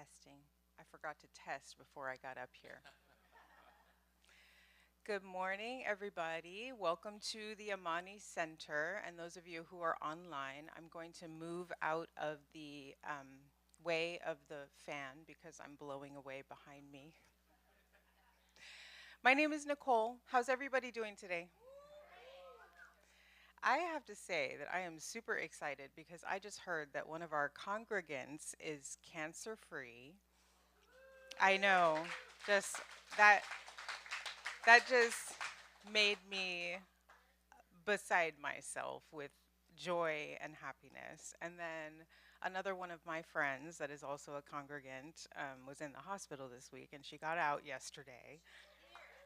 Testing. I forgot to test before I got up here. Good morning, everybody. Welcome to the Amani Center. And those of you who are online, I'm going to move out of the way of the fan because I'm blowing away behind me. My name is Nicole. How's everybody doing today? I have to say that I am super excited because I just heard that one of our congregants is cancer free. I know, just that that just made me beside myself with joy and happiness. And then another one of my friends that is also a congregant was in the hospital this week, and she got out yesterday.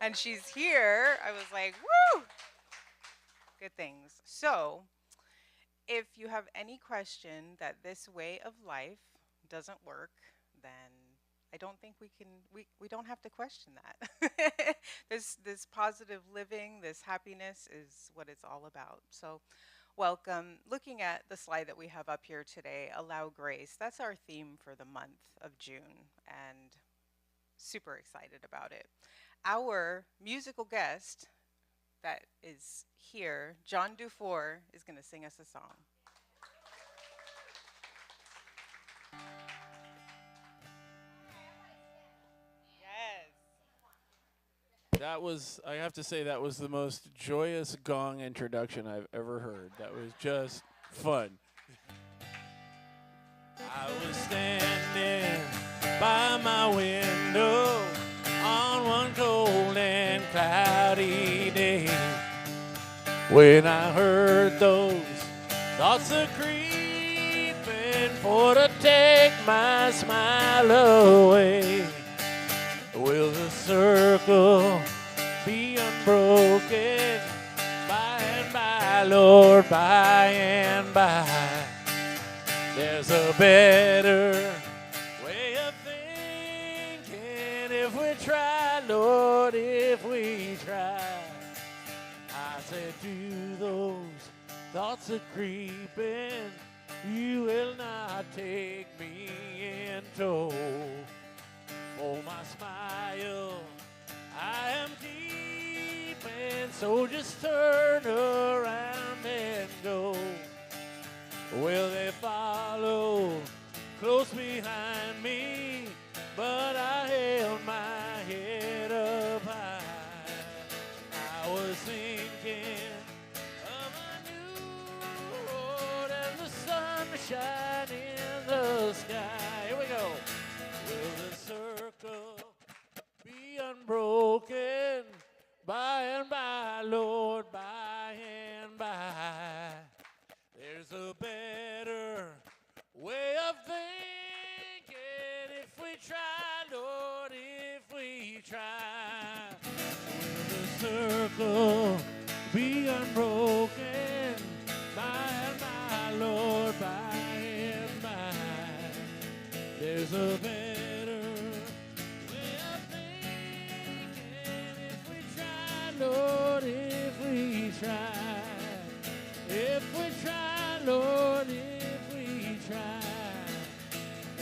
And she's here. I was like, woo! Good things. So, if you have any question that this way of life doesn't work, then I don't think we don't have to question that. This positive living, this happiness is what it's all about. So welcome. Looking at the slide that we have up here today, Allow Grace. That's our theme for the month of June, and super excited about it. Our musical guest that is here, John Dufour, is going to sing us a song. Yes. I have to say, that was the most joyous gong introduction I've ever heard. That was just fun. I was standing by my window on one cold and cloudy day when I heard those thoughts a creeping for to take my smile away. Will the circle be unbroken by and by, Lord, by and by? There's a better way of thinking if we try, Lord, if we try. I said, to those thoughts are creeping, you will not take me in tow. Oh, my smile, I am keeping, so just turn around and go. Will they follow close behind me? But I held my head up high. I was thinking of a new road and the sunshine in the sky. Here we go. Will the circle be unbroken by and by, Lord, by and by? There's a better way of thinking if we try, Lord, if we try. Will the circle be unbroken by and by, Lord, by and by? There's a better way of thinking if we try, Lord, if we try. If we try, Lord, if we try.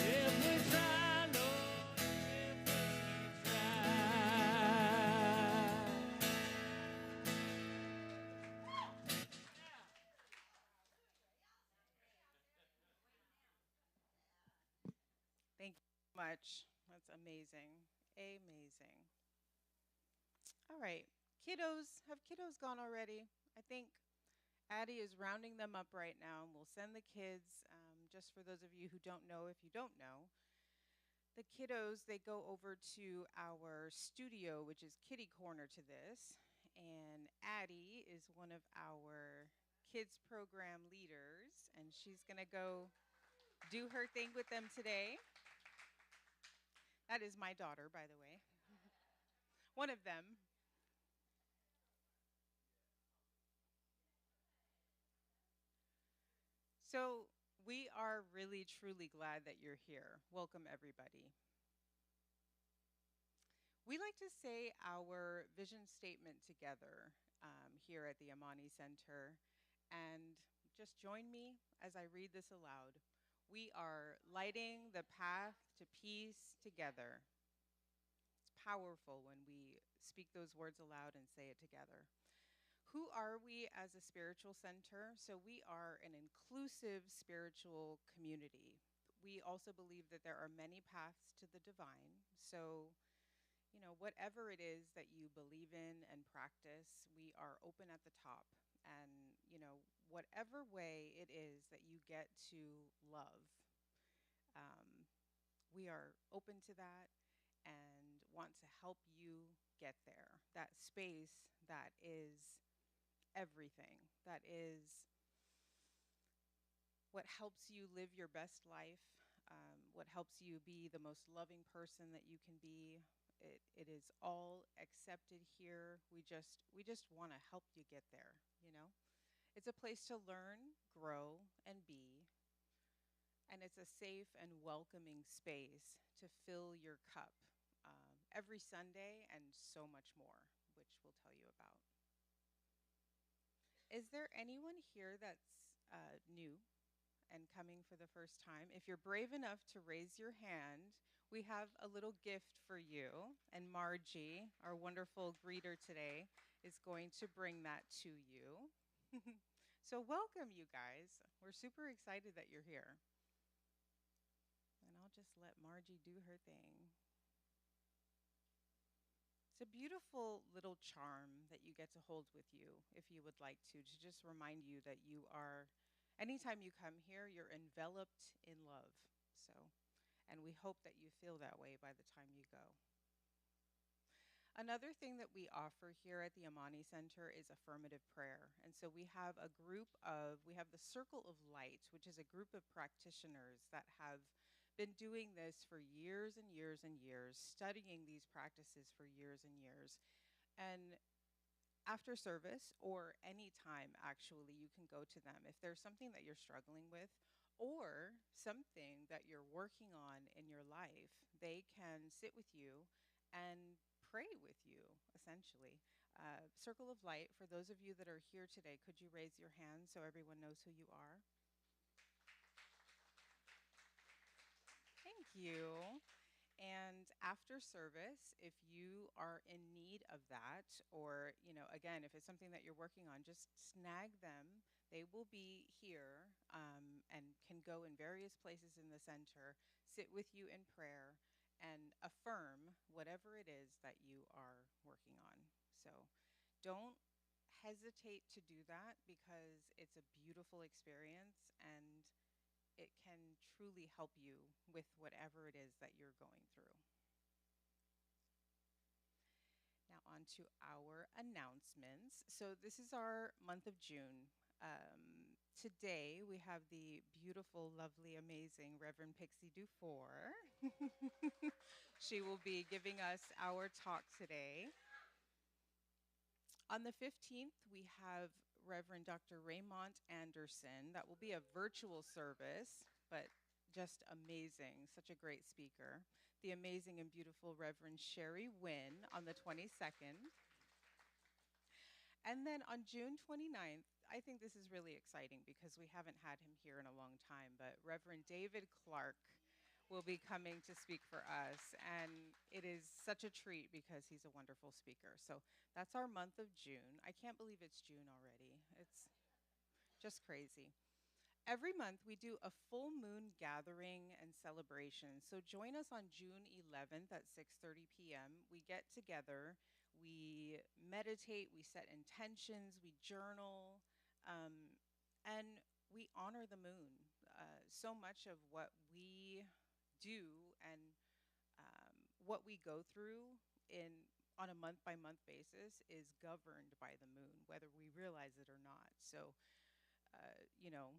If we try, Lord, if we try. Thank you so much. That's amazing. Amazing. All right. Kiddos, have kiddos gone already? I think Addie is rounding them up right now, and we'll send the kids. Just for those of you who don't know, if you don't know, the kiddos, they go over to our studio, which is kitty corner to this. And Addie is one of our kids program leaders, and she's going to go do her thing with them today. That is my daughter, by the way. One of them. So we are really, truly glad that you're here. Welcome, everybody. We like to say our vision statement together here at the Amani Center. And just join me as I read this aloud. We are lighting the path to peace together. It's powerful when we speak those words aloud and say it together. Who are we as a spiritual center? So, we are an inclusive spiritual community. We also believe that there are many paths to the divine. So, whatever it is that you believe in and practice, we are open at the top. And, whatever way it is that you get to love, um, we are open to that and want to help you get there. That space that is everything, that is what helps you live your best life, what helps you be the most loving person that you can be. It is all accepted here. We just want to help you get there, you know? It's a place to learn, grow, and be, and it's a safe and welcoming space to fill your cup every Sunday and so much more, which we'll tell you about. Is there anyone here that's new and coming for the first time? If you're brave enough to raise your hand, we have a little gift for you. And Margie, our wonderful greeter today, is going to bring that to you. So, welcome, you guys. We're super excited that you're here. And I'll just let Margie do her thing. It's a beautiful little charm that you get to hold with you if you would like to just remind you that you are, anytime you come here, you're enveloped in love. So, and we hope that you feel that way by the time you go. Another thing that we offer here at the Amani Center is affirmative prayer. And so we have the Circle of Light, which is a group of practitioners that have been doing this for years and years and years, studying these practices for years and years. And after service or any time, actually, you can go to them. If there's something that you're struggling with or something that you're working on in your life, they can sit with you and pray with you, essentially. Circle of Light, for those of you that are here today, could you raise your hand so everyone knows who you are? Thank you. And after service, if you are in need of that, or, again, if it's something that you're working on, just snag them. They will be here and can go in various places in the center, sit with you in prayer, and affirm whatever it is that you are working on. So don't hesitate to do that because it's a beautiful experience and it can truly help you with whatever it is that you're going through. Now, on to our announcements. So, this is our month of June. Today, we have the beautiful, lovely, amazing Reverend Pixie Dufour. She will be giving us our talk today. On the 15th, we have Reverend Dr. Raymond Anderson. That will be a virtual service, but just amazing. Such a great speaker. The amazing and beautiful Reverend Sherry Wynn on the 22nd. And then on June 29th, I think this is really exciting because we haven't had him here in a long time, but Reverend David Clark will be coming to speak for us. And it is such a treat because he's a wonderful speaker. So that's our month of June. I can't believe it's June already. It's just crazy. Every month we do a full moon gathering and celebration. So join us on June 11th at 6:30 p.m. We get together, we meditate, we set intentions, we journal, and we honor the moon. So much of what we do and what we go through in on a month by month basis is governed by the moon, whether we realize it or not. So, you know,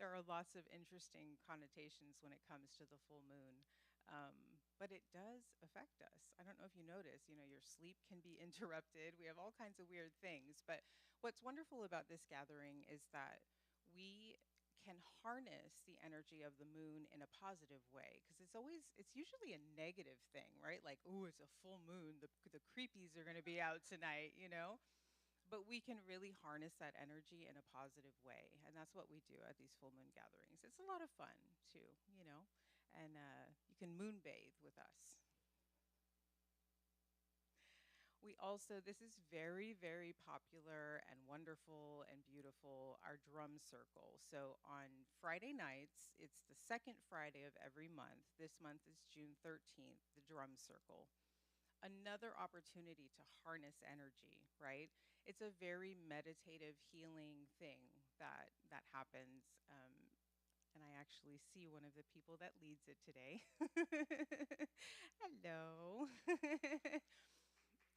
there are lots of interesting connotations when it comes to the full moon, but it does affect us. I don't know if you notice, your sleep can be interrupted. We have all kinds of weird things. But what's wonderful about this gathering is that we can harness the energy of the moon in a positive way because it's usually a negative thing, right? Like, oh, it's a full moon, the creepies are going to be out tonight. but we can really harness that energy in a positive way. And that's what we do at these full moon gatherings. It's a lot of fun too, you know, and you can moon bathe with us. We also, this is very, very popular and wonderful and beautiful, our drum circle. So on Friday nights, it's the second Friday of every month. This month is June 13th, the drum circle. Another opportunity to harness energy, right? It's a very meditative, healing thing that happens. And I actually see one of the people that leads it today. Hello.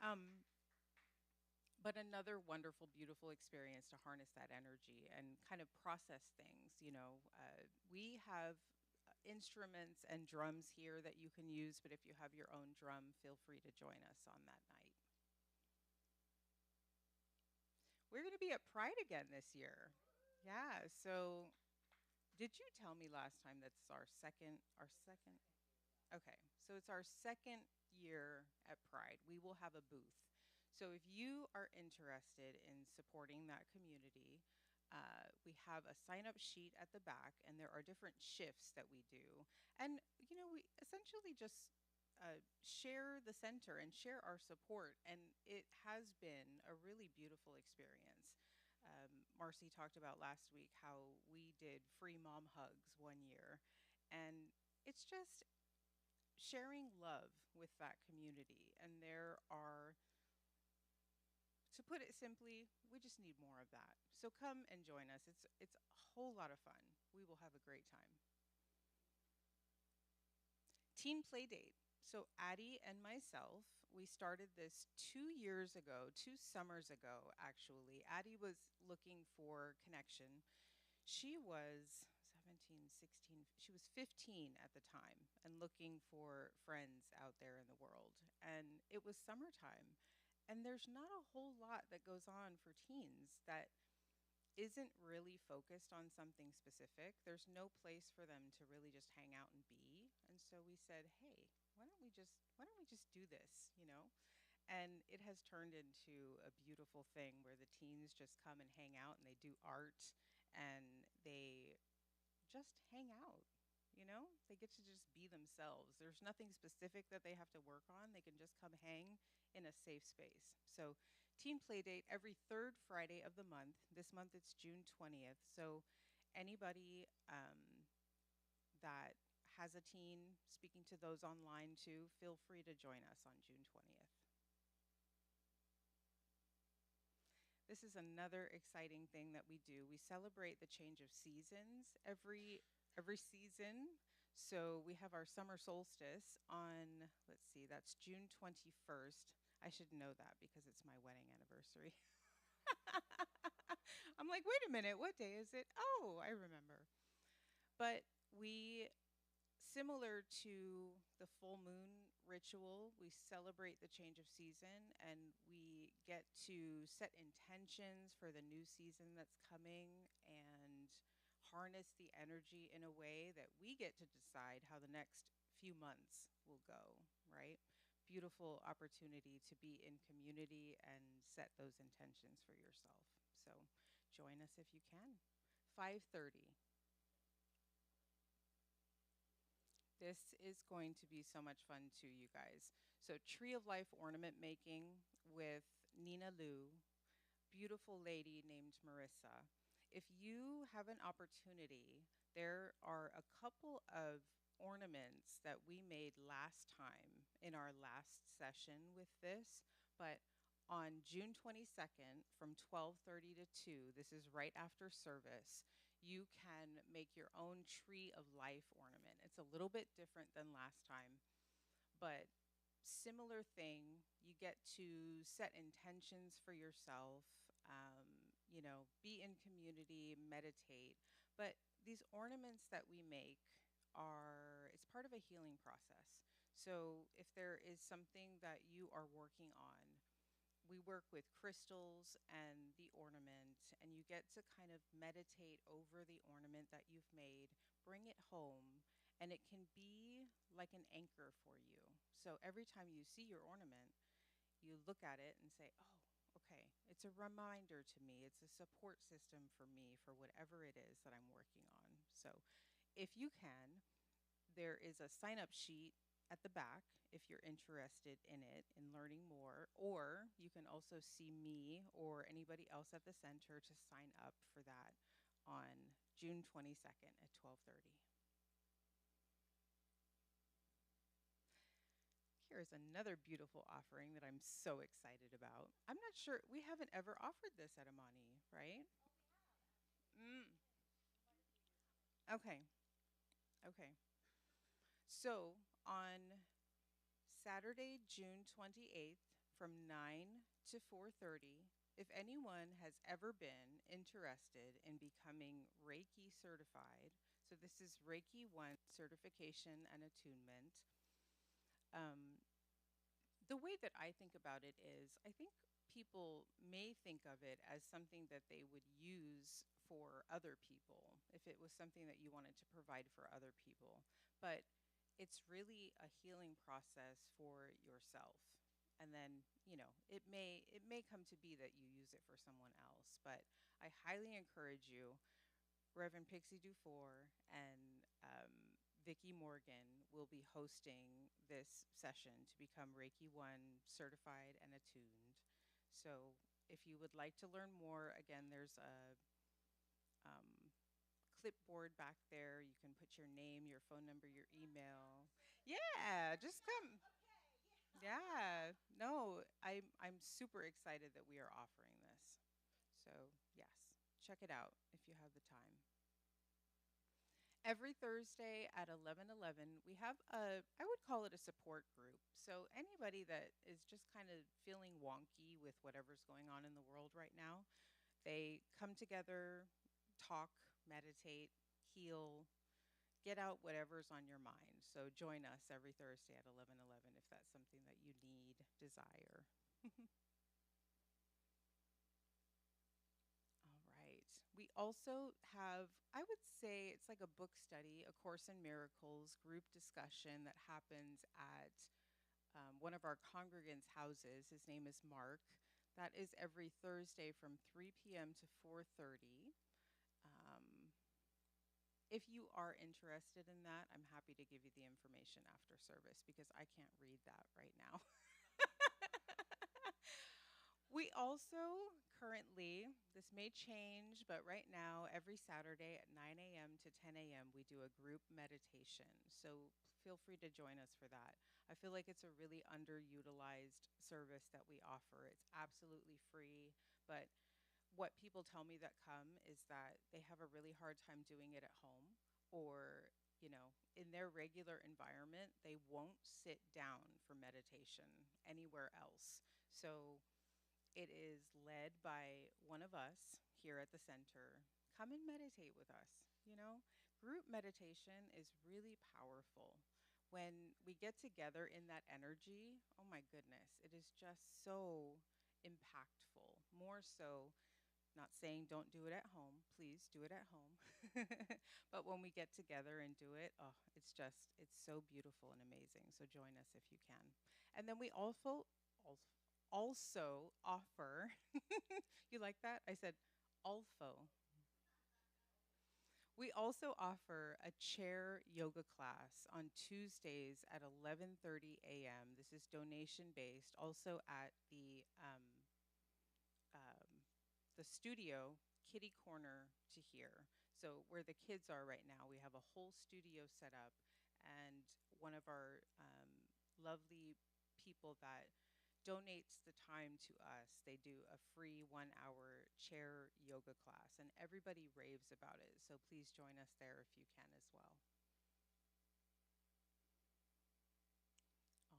um, but another wonderful, beautiful experience to harness that energy and kind of process things. We have instruments and drums here that you can use, but if you have your own drum, feel free to join us on that night. We're going to be at Pride again this year. Yeah. So, did you tell me last time that's our second? Okay. So it's our second year at Pride. We will have a booth. So if you are interested in supporting that community, we have a sign up sheet at the back, and there are different shifts that we do. And, we essentially just share the center and share our support. And it has been a really beautiful experience. Marcy talked about last week how we did free mom hugs one year. And it's just sharing love with that community. And there are, to put it simply, we just need more of that. So come and join us. It's a whole lot of fun. We will have a great time. Teen play date. So Addie and myself, we started this 2 years ago, 2 summers ago, actually. Addie was looking for connection. She was 17, 16, she was 15 at the time and looking for friends out there in the world. And it was summertime. And there's not a whole lot that goes on for teens that isn't really focused on something specific. There's no place for them to really just hang out and be. And so we said, "Hey, why don't we just do this, you know?" And it has turned into a beautiful thing where the teens just come and hang out and they do art and they just hang out. They get to just be themselves. There's nothing specific that they have to work on. They can just come hang in a safe space. So, Teen Playdate every third Friday of the month. This month it's June 20th. So, anybody that has a teen, speaking to those online too, feel free to join us on June 20th. This is another exciting thing that we do. We celebrate the change of seasons every season. So we have our summer solstice on, let's see, that's June 21st. I should know that because it's my wedding anniversary. I'm like, wait a minute, what day is it? Oh, I remember. But we, similar to the full moon ritual, we celebrate the change of season and we get to set intentions for the new season that's coming and harness the energy in a way that we get to decide how the next few months will go, right? Beautiful opportunity to be in community and set those intentions for yourself. So join us if you can. 5:30. This is going to be so much fun too, you guys. So, Tree of Life ornament making with Nina Lou, beautiful lady named Marissa. If you have an opportunity, there are a couple of ornaments that we made last time in our last session with this, but on June 22nd from 12:30 to 2, this is right after service, you can make your own tree of life ornament. It's a little bit different than last time, but similar thing. You get to set intentions for yourself, be in community, meditate. But these ornaments that we make it's part of a healing process. So if there is something that you are working on, we work with crystals and the ornament, and you get to kind of meditate over the ornament that you've made, bring it home, and it can be like an anchor for you. So every time you see your ornament, you look at it and say, "Oh, okay. It's a reminder to me. It's a support system for me for whatever it is that I'm working on. So if you can, there is a sign up sheet at the back if you're interested in it, in learning more, or you can also see me or anybody else at the center to sign up for that on June 22nd at 12:30. Here's another beautiful offering that I'm so excited about. I'm not sure we haven't ever offered this at Amani, right? Mm, okay. Okay. So, on Saturday, June 28th from 9 to 4:30, if anyone has ever been interested in becoming Reiki certified, so this is Reiki 1 certification and attunement. Um, the way that I think about it is I think people may think of it as something that they would use for other people if it was something that you wanted to provide for other people. But it's really a healing process for yourself. And then, it may come to be that you use it for someone else, but I highly encourage you. Reverend Pixie Dufour and Vicki Morgan will be hosting this session to become Reiki 1 certified and attuned. So if you would like to learn more, again, there's a clipboard back there. You can put your name, your phone number, your email. Yeah, just come. Yeah, no, I'm super excited that we are offering this. So yes, check it out if you have the time. Every Thursday at 11:11, we have I would call it a support group. So anybody that is just kind of feeling wonky with whatever's going on in the world right now, they come together, talk, meditate, heal, get out whatever's on your mind. So join us every Thursday at 11:11 if that's something that you need, desire. All right. We also have, I would say it's like a book study, a Course in Miracles group discussion that happens at one of our congregants' houses. His name is Mark. That is every Thursday from 3 p.m. to 4:30. Um, if you are interested in that, I'm happy to give you the information after service because I can't read that right now. We also currently, this may change, but right now, every Saturday at 9 a.m. to 10 a.m., we do a group meditation. So feel free to join us for that. I feel like it's a really underutilized service that we offer. It's absolutely free, but what people tell me that come is that they have a really hard time doing it at home or, in their regular environment, they won't sit down for meditation anywhere else. So it is led by one of us here at the center. Come and meditate with us. Group meditation is really powerful. When we get together in that energy, oh my goodness, it is just so impactful. More so, not saying don't do it at home, please do it at home. But when we get together and do it, oh, it's so beautiful and amazing. So join us if you can. And then we also offer, you like that? I said also. We also offer a chair yoga class on Tuesdays at 11:30 a.m. This is donation based, also at um, the studio kitty corner to here. So where the kids are right now, we have a whole studio set up, and one of our lovely people that donates the time to us. They do a free 1 hour chair yoga class, and everybody raves about it. So please join us there if you can as well.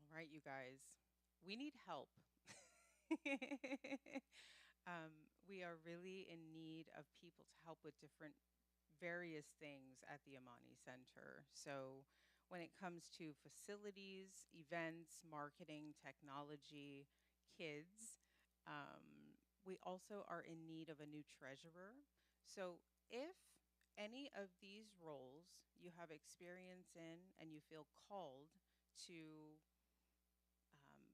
All right, you guys, we need help. We are really in need of people to help with different various things at the Amani Center. So when it comes to facilities, events, marketing, technology, kids, um, we also are in need of a new treasurer. So if any of these roles you have experience in and you feel called to um,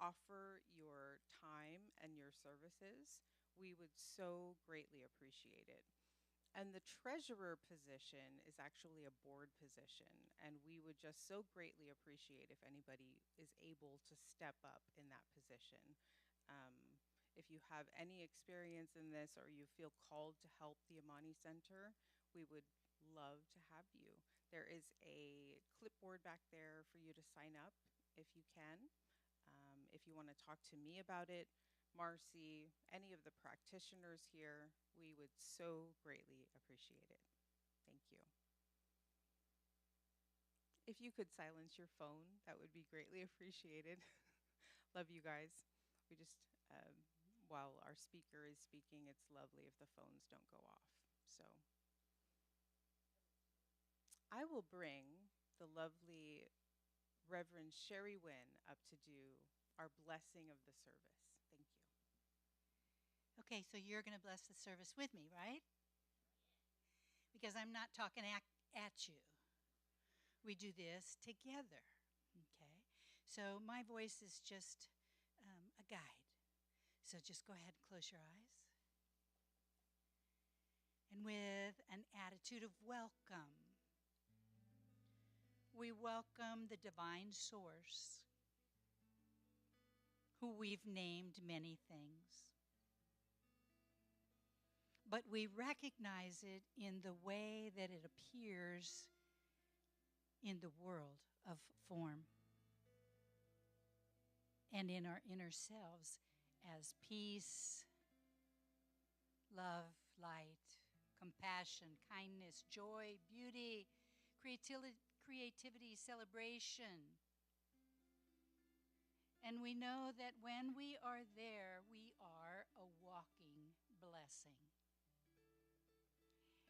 offer your time and your your services, we would so greatly appreciate it. And the treasurer position is actually a board position, and we would just so greatly appreciate if anybody is able to step up in that position. Um, if you have any experience in this or you feel called to help the Amani Center, we would love to have you. There is a clipboard back there for you to sign up if you can. If you want to talk to me about it, Marcy, any of the practitioners here, we would so greatly appreciate it. Thank you. If you could silence your phone, that would be greatly appreciated. Love you guys. We just, while our speaker is speaking, it's lovely if the phones don't go off. So I will bring the lovely Reverend Sherry Wynn up to do our blessing of the service. Thank you. Okay, so you're going to bless the service with me, right? Because I'm not talking at you. We do this together, okay? So my voice is just a guide. So just go ahead and close your eyes. And with an attitude of welcome, we welcome the divine source, who we've named many things. But we recognize it in the way that it appears in the world of form and in our inner selves as peace, love, light, compassion, kindness, joy, beauty, creativity, celebration. And we know that when we are there, we are a walking blessing.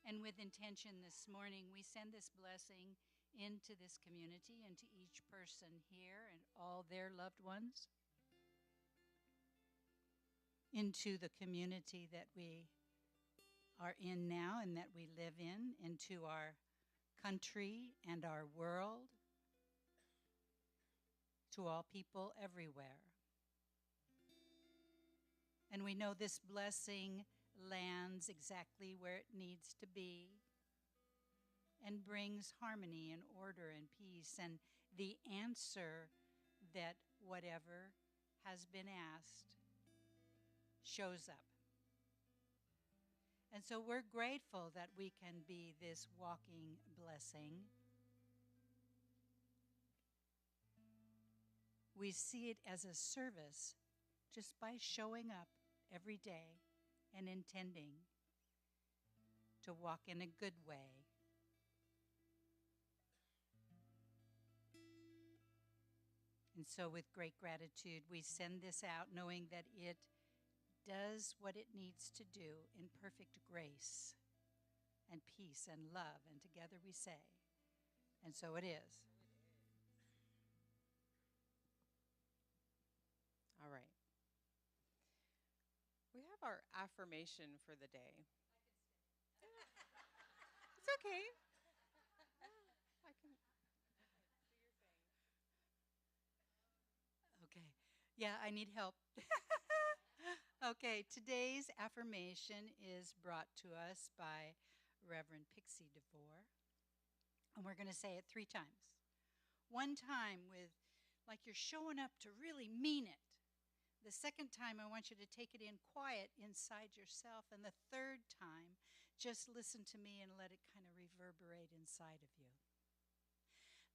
And with intention this morning, we send this blessing into this community, into each person here and all their loved ones, into the community that we are in now and that we live in, into our country and our world, to all people everywhere. And we know this blessing lands exactly where it needs to be and brings harmony and order and peace and the answer that whatever has been asked shows up. And so we're grateful that we can be this walking blessing. We see it as a service just by showing up every day and intending to walk in a good way. And so with great gratitude, we send this out knowing that it does what it needs to do in perfect grace and peace and love. And together we say, and so it is. All right. We have our affirmation for the day. It's okay. I can. Okay. Yeah, I need help. Okay, today's affirmation is brought to us by Reverend Pixie DeVore. And we're going to say it 3 times. One time with, like you're showing up to really mean it. The second time, I want you to take it in quiet inside yourself. And the third time, just listen to me and let it kind of reverberate inside of you.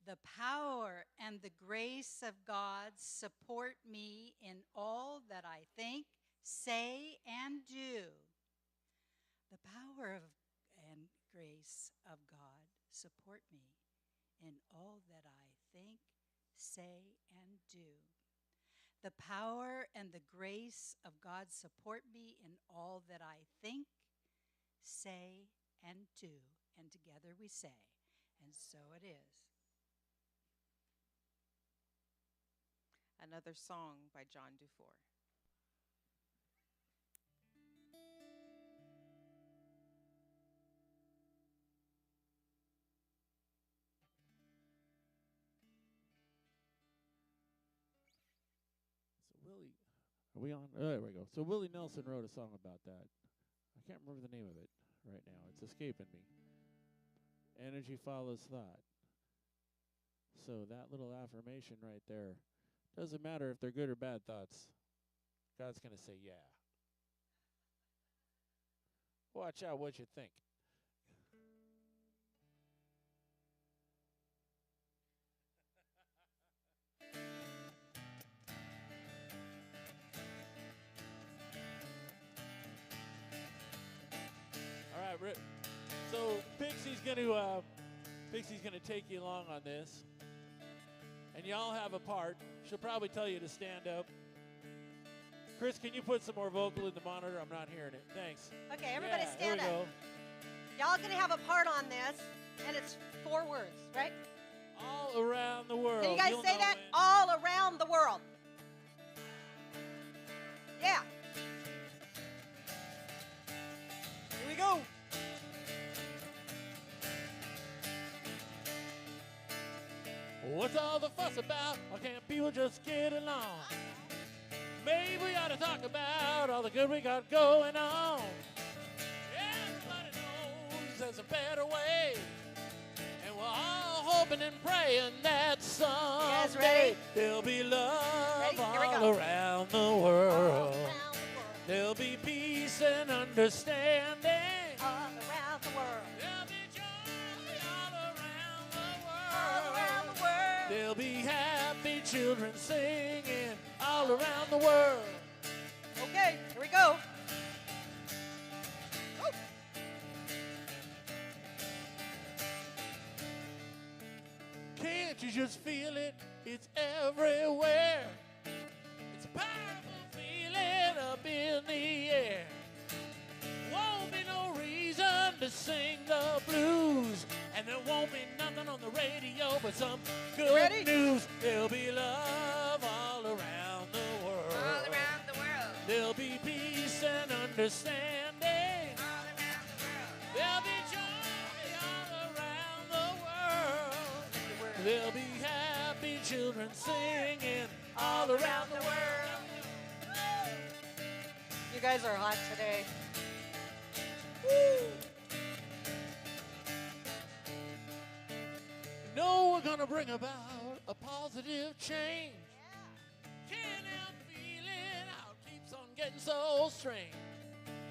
The power and the grace of God support me in all that I think, say, and do. The power and grace of God support me in all that I think, say, and do. The power and the grace of God support me in all that I think, say, and do. And together we say, and so it is. Another song by John Dufour. So, Willie, Are we on? Oh, there we go. So Willie Nelson wrote a song about that. I can't remember the name of it right now. It's escaping me. Energy follows thought. So that little affirmation right there, doesn't matter if they're good or bad thoughts. God's going to say, yeah. Watch out what you think. All right, so Pixie's gonna take you along on this, and y'all have a part. She'll probably tell you to stand up. Chris, can you put some more vocal in the monitor? I'm not hearing it. Thanks. Okay, everybody Yeah, stand here we up. Y'all gonna have a part on this, and it's 4 words, right? go. All around the world. Can you guys You'll say know that? when. All around the world. Yeah. Here we go. What's all the fuss about? Why can't people just get along? Maybe we ought to talk about all the good we got going on. Everybody knows there's a better way, and we're all hoping and praying that guys someday ready? there'll be love Ready? Here we all go. around the All world. around the world. There'll be peace and understanding. All around the world. There'll be joy all around the All world. around the world. There'll be happy children singing all around the world. Okay, here we go. Woo. Can't you just feel it? It's everywhere. It's a powerful feeling up in the air. Won't be no reason to sing the blues, and there won't be nothing on the radio but some good Ready? news. There'll be love all around the world. All around the world. There'll be peace and understanding. All around the world. There'll be joy all around the world. There'll be happy children singing all around the world. You guys are hot today. You know we're gonna bring about a positive change. Can't help feeling how it keeps on getting so strange.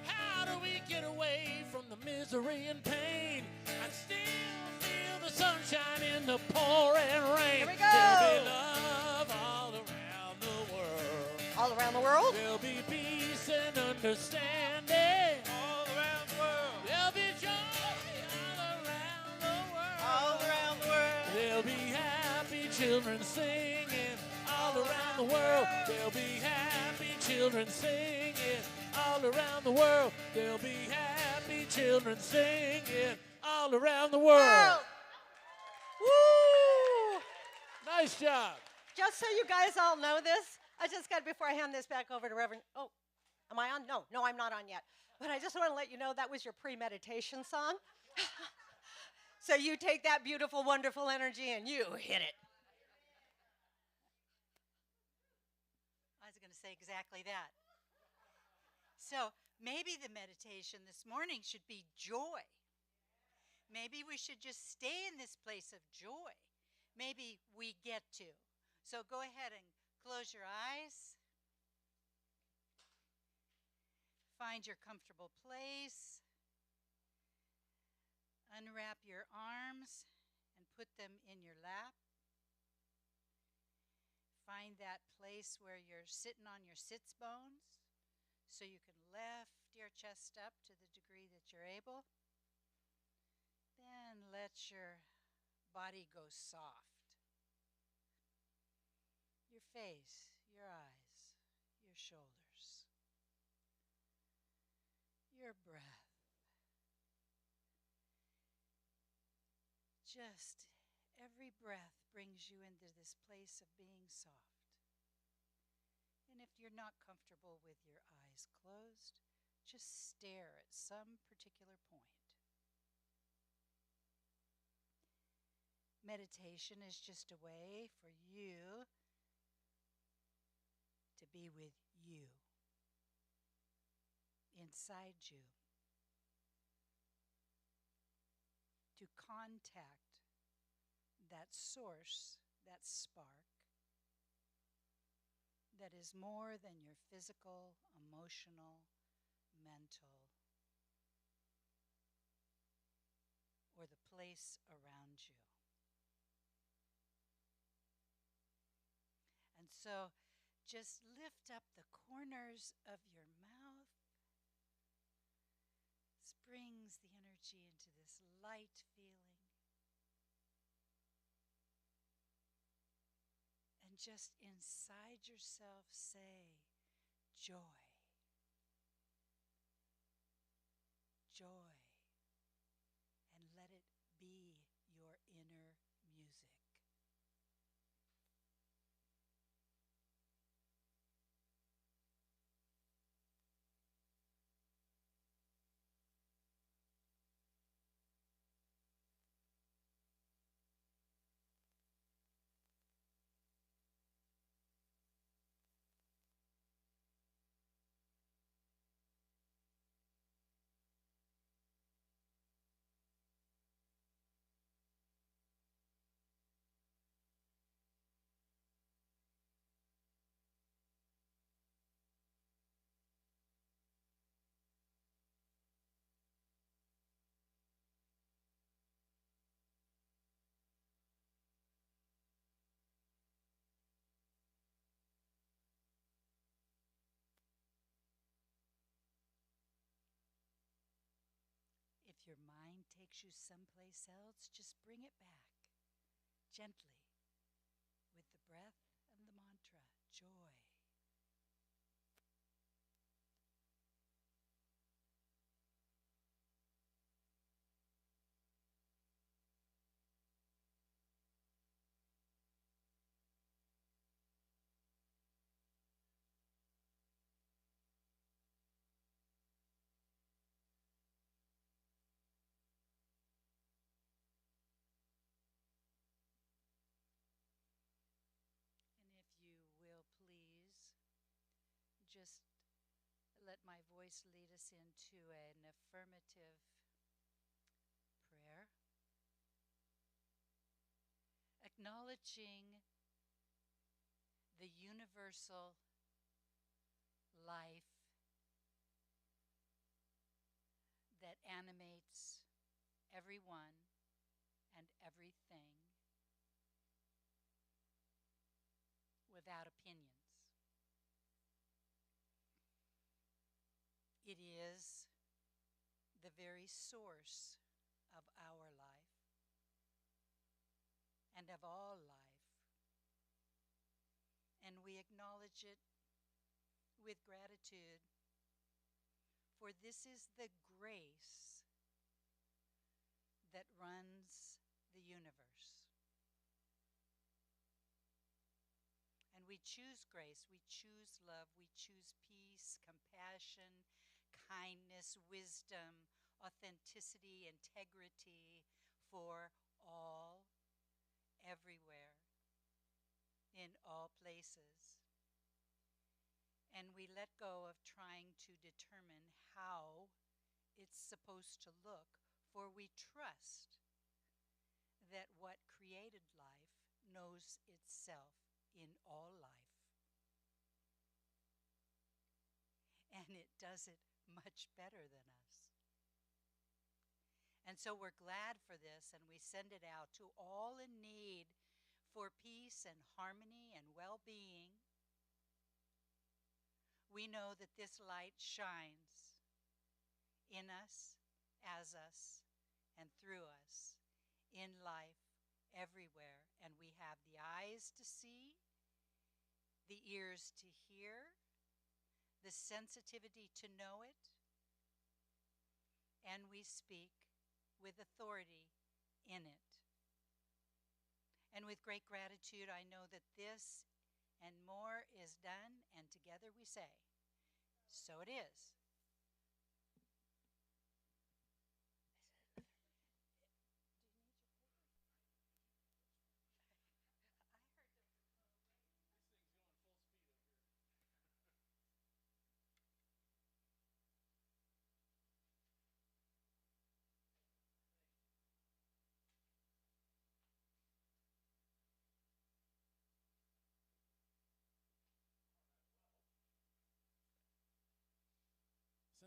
How do we get away from the misery and pain and still feel the sunshine in the pouring rain? Here we go. There'll be love all around the world. All around the world. There'll be peace and understanding all around the world. There'll be joy all around the world. All around the world. There'll be happy children singing all around the world. There'll be happy children singing all around the world. There'll be happy children singing all around the world. Woo! Nice job. Just so you guys all know this, I just got, before I hand this back over to Reverend, oh, am I on? No, I'm not on yet. But I just want to let you know that was your premeditation song. So you take that beautiful, wonderful energy and you hit it. I was going to say exactly that. So maybe the meditation this morning should be joy. Maybe we should just stay in this place of joy. Maybe we get to. So go ahead and close your eyes. Find your comfortable place. Unwrap your arms and put them in your lap. Find that place where you're sitting on your sits bones so you can lift your chest up to the degree that you're able. Then let your body go soft. Your face, your eyes, your shoulders, your breath. Just every breath brings you into this place of being soft. And if you're not comfortable with your eyes closed, just stare at some particular point. Meditation is just a way for you to be with you. inside you to contact that source, that spark that is more than your physical, emotional, mental, or the place around you. And so just lift up the corners of your mouth. This brings the energy into this light feeling. And just inside yourself say, joy, joy, and let it be your inner music. If your mind takes you someplace else, just bring it back gently with the breath and the mantra, joy. And if you will please, just let my voice lead us into an affirmative prayer, acknowledging the universal life that animates everyone and everything without opinions. It is the very source of our life and of all life. And we acknowledge it with gratitude, for this is the grace that runs the universe. And we choose grace, we choose love, we choose peace, compassion, kindness, wisdom, authenticity, integrity for all, everywhere, in all places. And we let go of trying to determine how it's supposed to look, for we trust that what created life knows itself in all life. And it does it much better than us. And so we're glad for this, and we send it out to all in need for peace and harmony and well-being. We know that this light shines in us, as us, and through us, in life, everywhere. And we have the eyes to see, the ears to hear, the sensitivity to know it, and we speak with authority in it. And with great gratitude, I know that this and more is done, and together we say, so it is.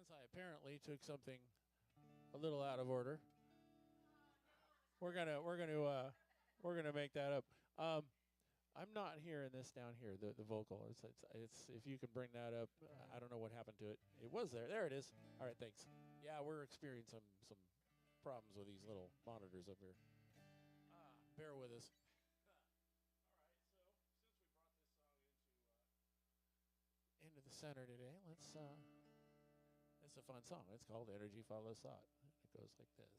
I apparently took something a little out of order. We're gonna make that up. I'm not hearing this down here. The vocal. It's if you can bring that up. I don't know what happened to it. It was there. There it is. All right, thanks. Yeah, we're experiencing some problems with these little monitors up here. Bear with us. Into the center today. It's a fun song. It's called Energy Follows Thought. It goes like this.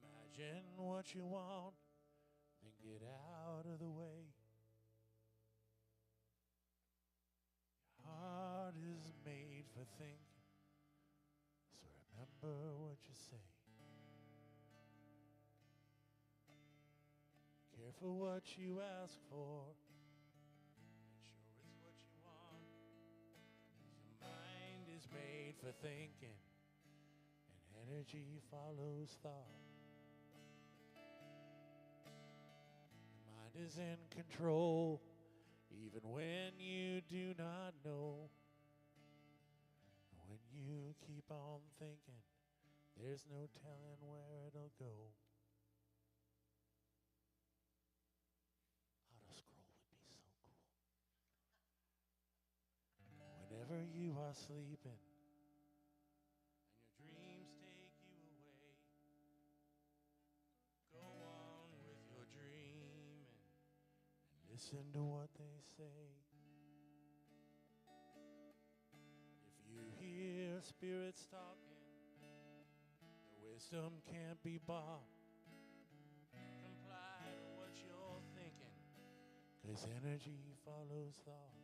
Imagine what you want, then get out of the way. Your heart is made for thinking, so remember what you say. Careful what you ask for. Make sure it's what you want. 'Cause your mind is made for thinking, and energy follows thought. Your mind is in control, even when you do not know. When you keep on thinking, there's no telling where it'll go. Whenever you are sleeping and your dreams take you away, go on with your dreaming and listen to what they say. If you hear spirits talking, their wisdom can't be bought. Comply to what you're thinking, 'cause energy follows thought.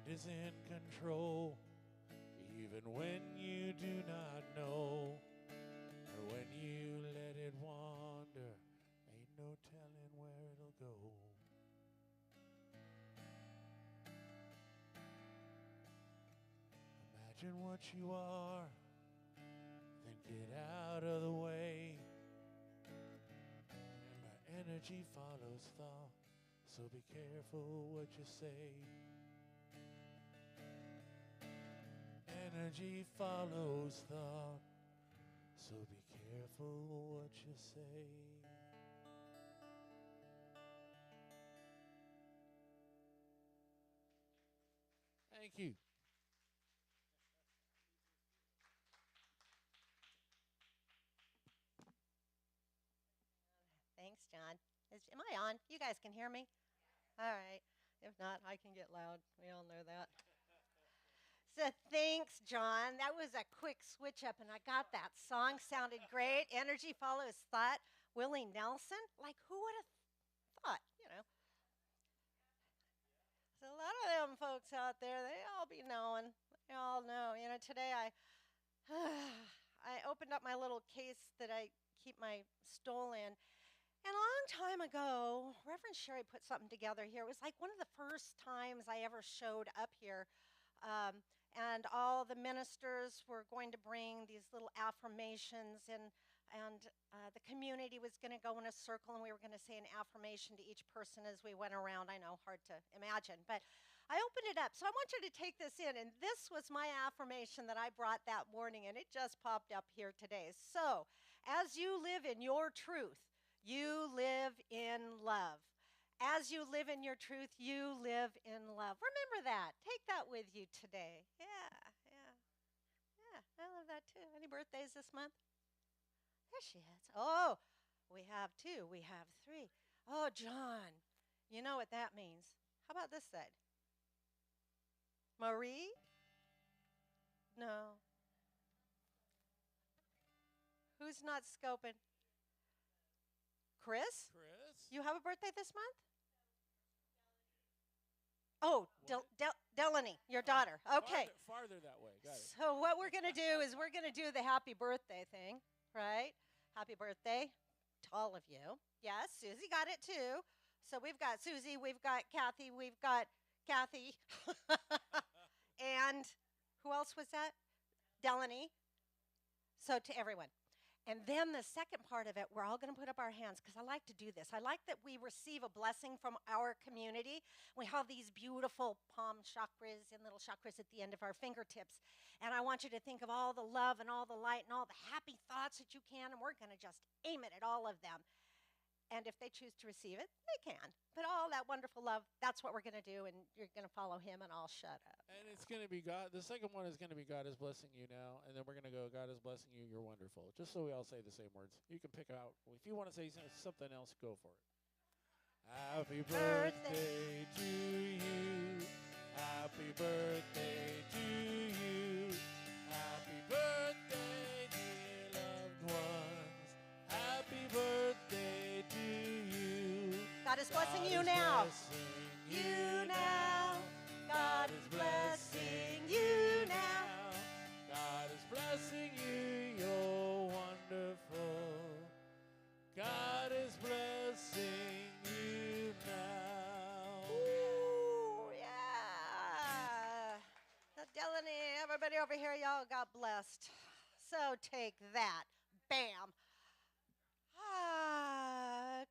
Is in control, even when you do not know, or when you let it wander, ain't no telling where it'll go. Imagine what you are, then get out of the way. Remember, energy follows thought, so be careful what you say. Energy follows thought, so be careful what you say. Thank you. Thanks, John. Am I on? You guys can hear me? All right. If not, I can get loud. We all know that. So thanks, John. That was a quick switch up, and I got that. Song sounded great. Energy follows thought. Willie Nelson? Like, who would have thought, There's a lot of them folks out there. They all be knowing. They all know. Today I opened up my little case that I keep my stole in. And a long time ago, Reverend Sherry put something together here. It was like one of the first times I ever showed up here. And all the ministers were going to bring these little affirmations, and the community was going to go in a circle, and we were going to say an affirmation to each person as we went around. I know, hard to imagine, but I opened it up. So I want you to take this in, and this was my affirmation that I brought that morning, and it just popped up here today. So, as you live in your truth, you live in love. As you live in your truth, you live in love. Remember that. Take that with you today. Yeah. I love that too. Any birthdays this month? There she is. Oh, we have 2. We have 3. Oh, John, you know what that means. How about this side? Marie? No. Who's not scoping? Chris? You have a birthday this month? Oh, Delaney, your daughter. Okay. Farther that way. Got it. So what we're going to do is we're going to do the happy birthday thing, right? Happy birthday to all of you. Yes, Susie got it too. So we've got Susie, we've got Kathy, we've got Kathy. And who else was that? Delaney. So to everyone. And then the second part of it, we're all going to put up our hands because I like to do this. I like that we receive a blessing from our community. We have these beautiful palm chakras and little chakras at the end of our fingertips. And I want you to think of all the love and all the light and all the happy thoughts that you can, and we're going to just aim it at all of them. And if they choose to receive it, they can. But all that wonderful love, that's what we're going to do, and you're going to follow him, and I'll shut up. And it's going to be God. The second one is going to be God is blessing you now. And then we're going to go, God is blessing you. You're wonderful. Just so we all say the same words. You can pick out. If you want to say something else, go for it. Happy birthday to you. Happy birthday to you. Happy birthday, dear loved ones. Happy birthday to you. God is blessing you now. You now. God is blessing you now. God is blessing you. You're wonderful. God is blessing you now. Ooh, yeah. Delaney, everybody over here, y'all got blessed. So take that. Bam.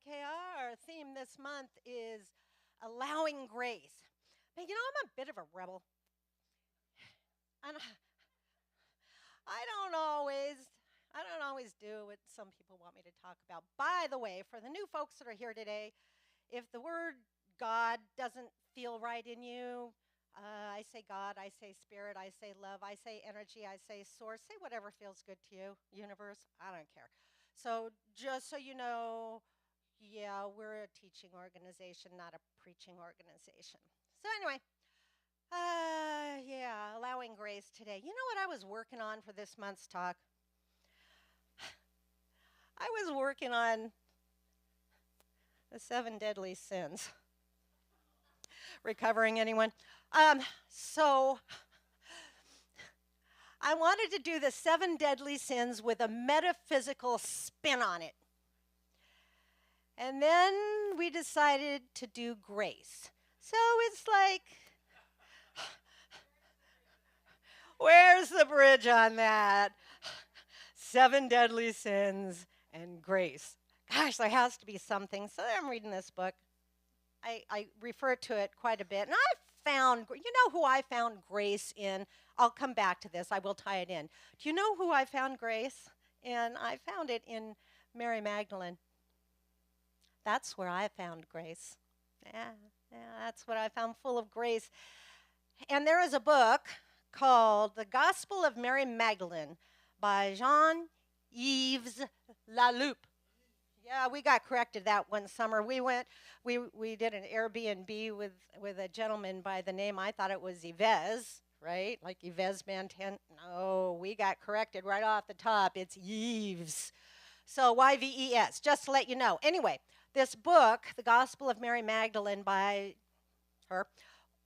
Okay, our theme this month is allowing grace. But you know, I'm a bit of a rebel. And I don't always do what some people want me to talk about. By the way, for the new folks that are here today, if the word God doesn't feel right in you, I say God, I say spirit, I say love, I say energy, I say source, say whatever feels good to you, universe, I don't care. So just so you know, yeah, we're a teaching organization, not a preaching organization. So anyway, yeah, allowing grace today. You know what I was working on for this month's talk? I was working on the 7 deadly sins. Recovering, anyone? So I wanted to do the 7 deadly sins with a metaphysical spin on it. And then we decided to do grace. So it's like, where's the bridge on that? 7 deadly sins and grace. Gosh, there has to be something. So I'm reading this book. I refer to it quite a bit. And I found, you know who I found grace in? I'll come back to this. I will tie it in. Do you know who I found grace in? I found it in Mary Magdalene. That's where I found grace. Yeah, that's what I found, full of grace. And there is a book called The Gospel of Mary Magdalene by Jean-Yves Lalloupe. Yeah, we got corrected that one summer. We did an Airbnb with a gentleman by the name, I thought it was Yves, right? Like Yves Bantan. No, we got corrected right off the top. It's Yves. So Y-V-E-S, just to let you know. Anyway, this book, The Gospel of Mary Magdalene by her,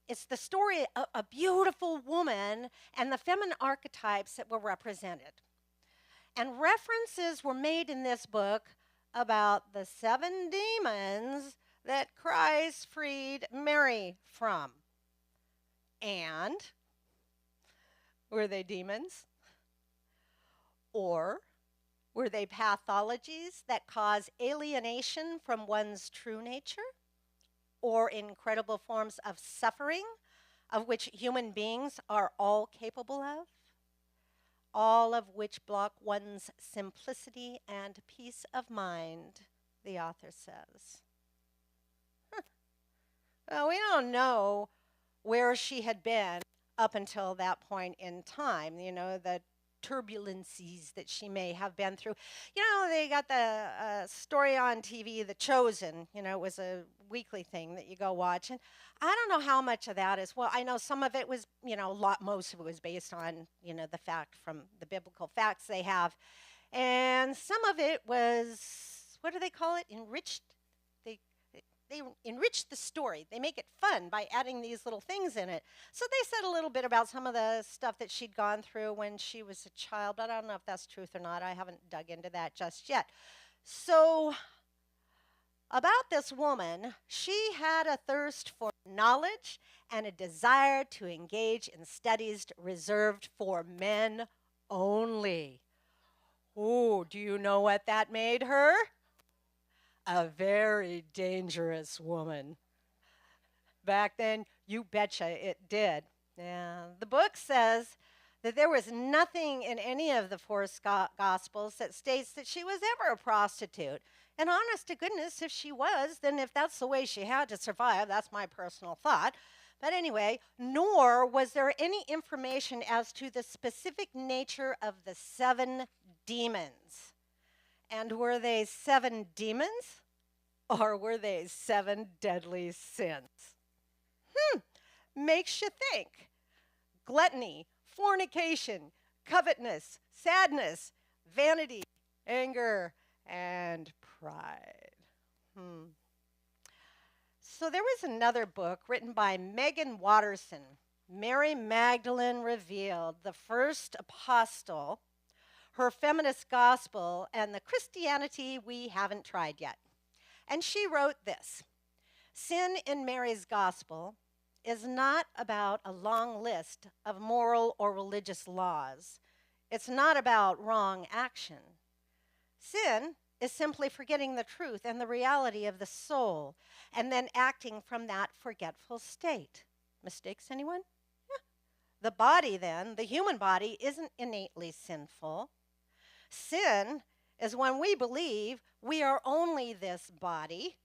it's the story of a beautiful woman and the feminine archetypes that were represented. And references were made in this book about the 7 demons that Christ freed Mary from. And were they demons? Or were they pathologies that cause alienation from one's true nature? Or incredible forms of suffering of which human beings are all capable of? All of which block one's simplicity and peace of mind, the author says. Well, we don't know where she had been up until that point in time, you know, the turbulences that she may have been through. You know, they got the story on TV, The Chosen, you know, it was a weekly thing that you go watch. And I don't know how much of that is, well, I know some of it was, you know, most of it was based on, you know, the fact from the biblical facts they have. And some of it was, what do they call it? Enriched. They enrich the story. They make it fun by adding these little things in it. So they said a little bit about some of the stuff that she'd gone through when she was a child, but I don't know if that's truth or not. I haven't dug into that just yet. So about this woman, she had a thirst for knowledge and a desire to engage in studies reserved for men only. Oh, do you know what that made her? A very dangerous woman. Back then, you betcha it did. Yeah, the book says that there was nothing in any of the four gospels that states that she was ever a prostitute. And honest to goodness, if she was, then if that's the way she had to survive, that's my personal thought. But anyway, nor was there any information as to the specific nature of the seven demons. And were they seven demons or were they seven deadly sins? Makes you think. Gluttony, fornication, covetousness, sadness, vanity, anger, and pride. So there was another book written by Megan Watterson, Mary Magdalene Revealed, the First Apostle, Her Feminist Gospel, and the Christianity We Haven't Tried Yet. And she wrote this: Sin in Mary's Gospel is not about a long list of moral or religious laws. It's not about wrong action. Sin is simply forgetting the truth and the reality of the soul and then acting from that forgetful state. Mistakes, anyone? Yeah. The body, then, the human body, isn't innately sinful. Sin is when we believe we are only this body,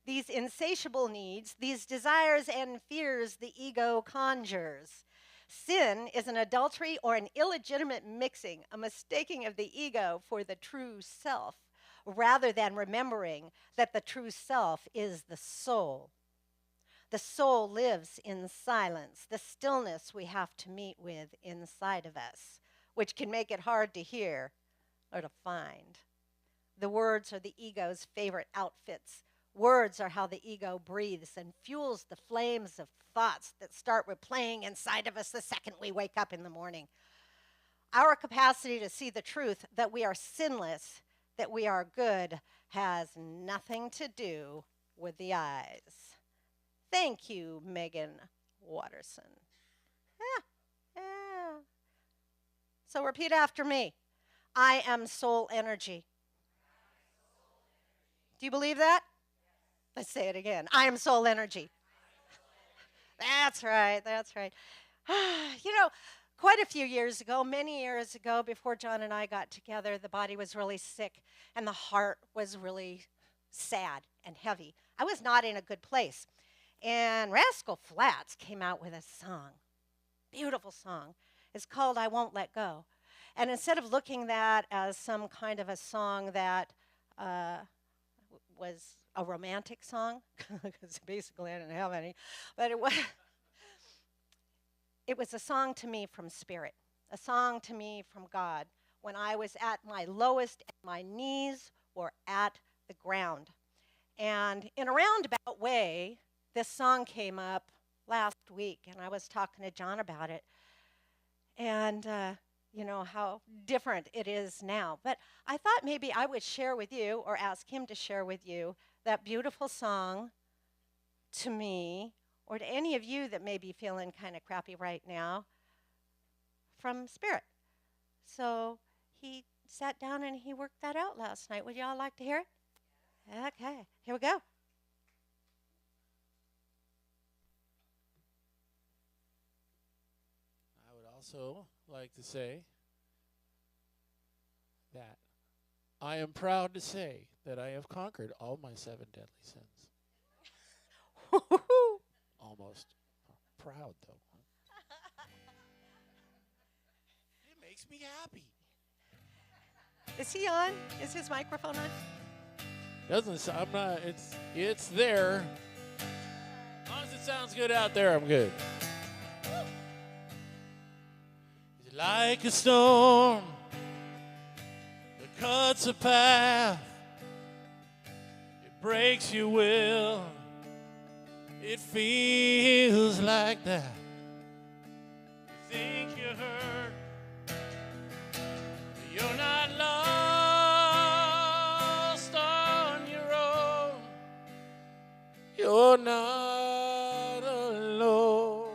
these insatiable needs, these desires and fears the ego conjures. Sin is an adultery or an illegitimate mixing, a mistaking of the ego for the true self, rather than remembering that the true self is the soul. The soul lives in silence, the stillness we have to meet with inside of us, which can make it hard to hear or to find. The words are the ego's favorite outfits. Words are how the ego breathes and fuels the flames of thoughts that start replaying inside of us the second we wake up in the morning. Our capacity to see the truth that we are sinless, that we are good, has nothing to do with the eyes. Thank you, Megan Watterson. Yeah. So repeat after me. I am soul energy. Do you believe that? Let's say it again. I am soul energy. That's right. That's right. You know, quite a few years ago, many years ago, before John and I got together, the body was really sick and the heart was really sad and heavy. I was not in a good place. And Rascal Flatts came out with a song, beautiful song. It's called I Won't Let Go. And instead of looking at that as some kind of a song that was a romantic song, because basically I didn't have any, but it was a song to me from Spirit, a song to me from God when I was at my lowest and my knees were at the ground. And in a roundabout way, this song came up last week, and I was talking to John about it. And you know, how different it is now. But I thought maybe I would share with you, or ask him to share with you, that beautiful song to me, or to any of you that may be feeling kind of crappy right now, from Spirit. So he sat down and he worked that out last night. Would y'all like to hear it? Okay, here we go. I would also like to say that I am proud to say that I have conquered all my 7 deadly sins. Almost. Proud, though. It makes me happy. Is he on? Is his microphone on? Doesn't I'm not. It's there. As long as it sounds good out there, I'm good. Is it like a storm that cuts a path? It breaks your will. It feels like that. You think you're hurt, but you're not lost on your own. You're not alone.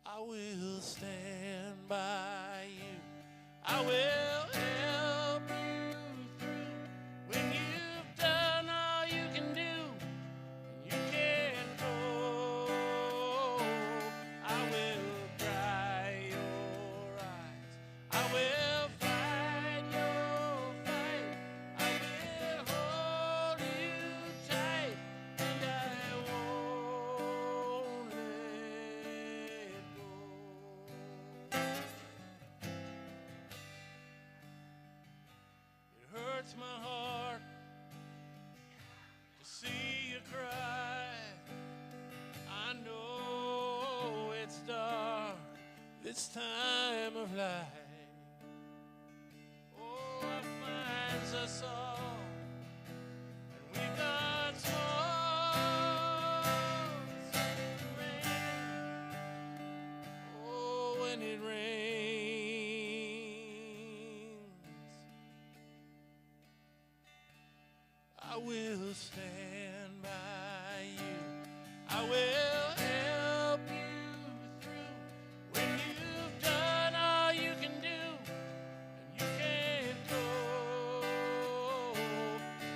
I will stand by you. I will help you through when you've done all you can do and you can't go. I will dry your eyes. I will fight your fight. I will hold you tight, and I won't let go. It hurts my heart to see you cry. I know it's dark this time of life. Oh, it finds us all, and we've got storms in the rain. Oh, when it rains, I will stand by you. I will help you through when you've done all you can do and you can't go.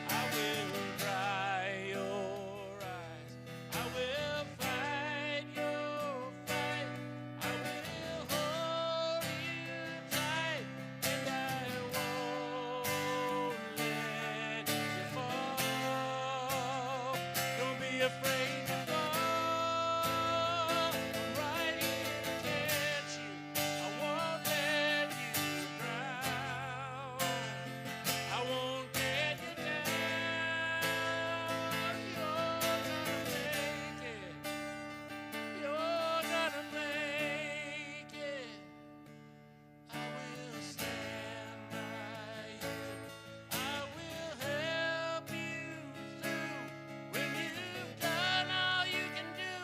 I will dry your eyes. I will fight your fight. I will hold you tight, and I won't let you fall. Don't be afraid to fall. I'm right here to catch you. I won't let you drown. I won't get you down. You're gonna make it. You're gonna make it. I will stand by you. I will help you through when you've done all you can do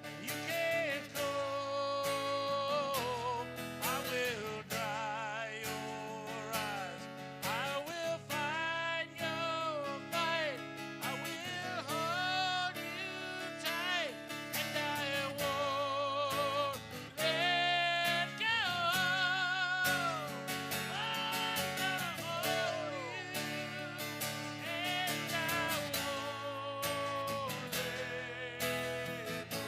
and you can't go. I will dry your eyes. I will fight your fight. I will hold you tight, and I won't let go. I'm gonna hold you, and I won't let go.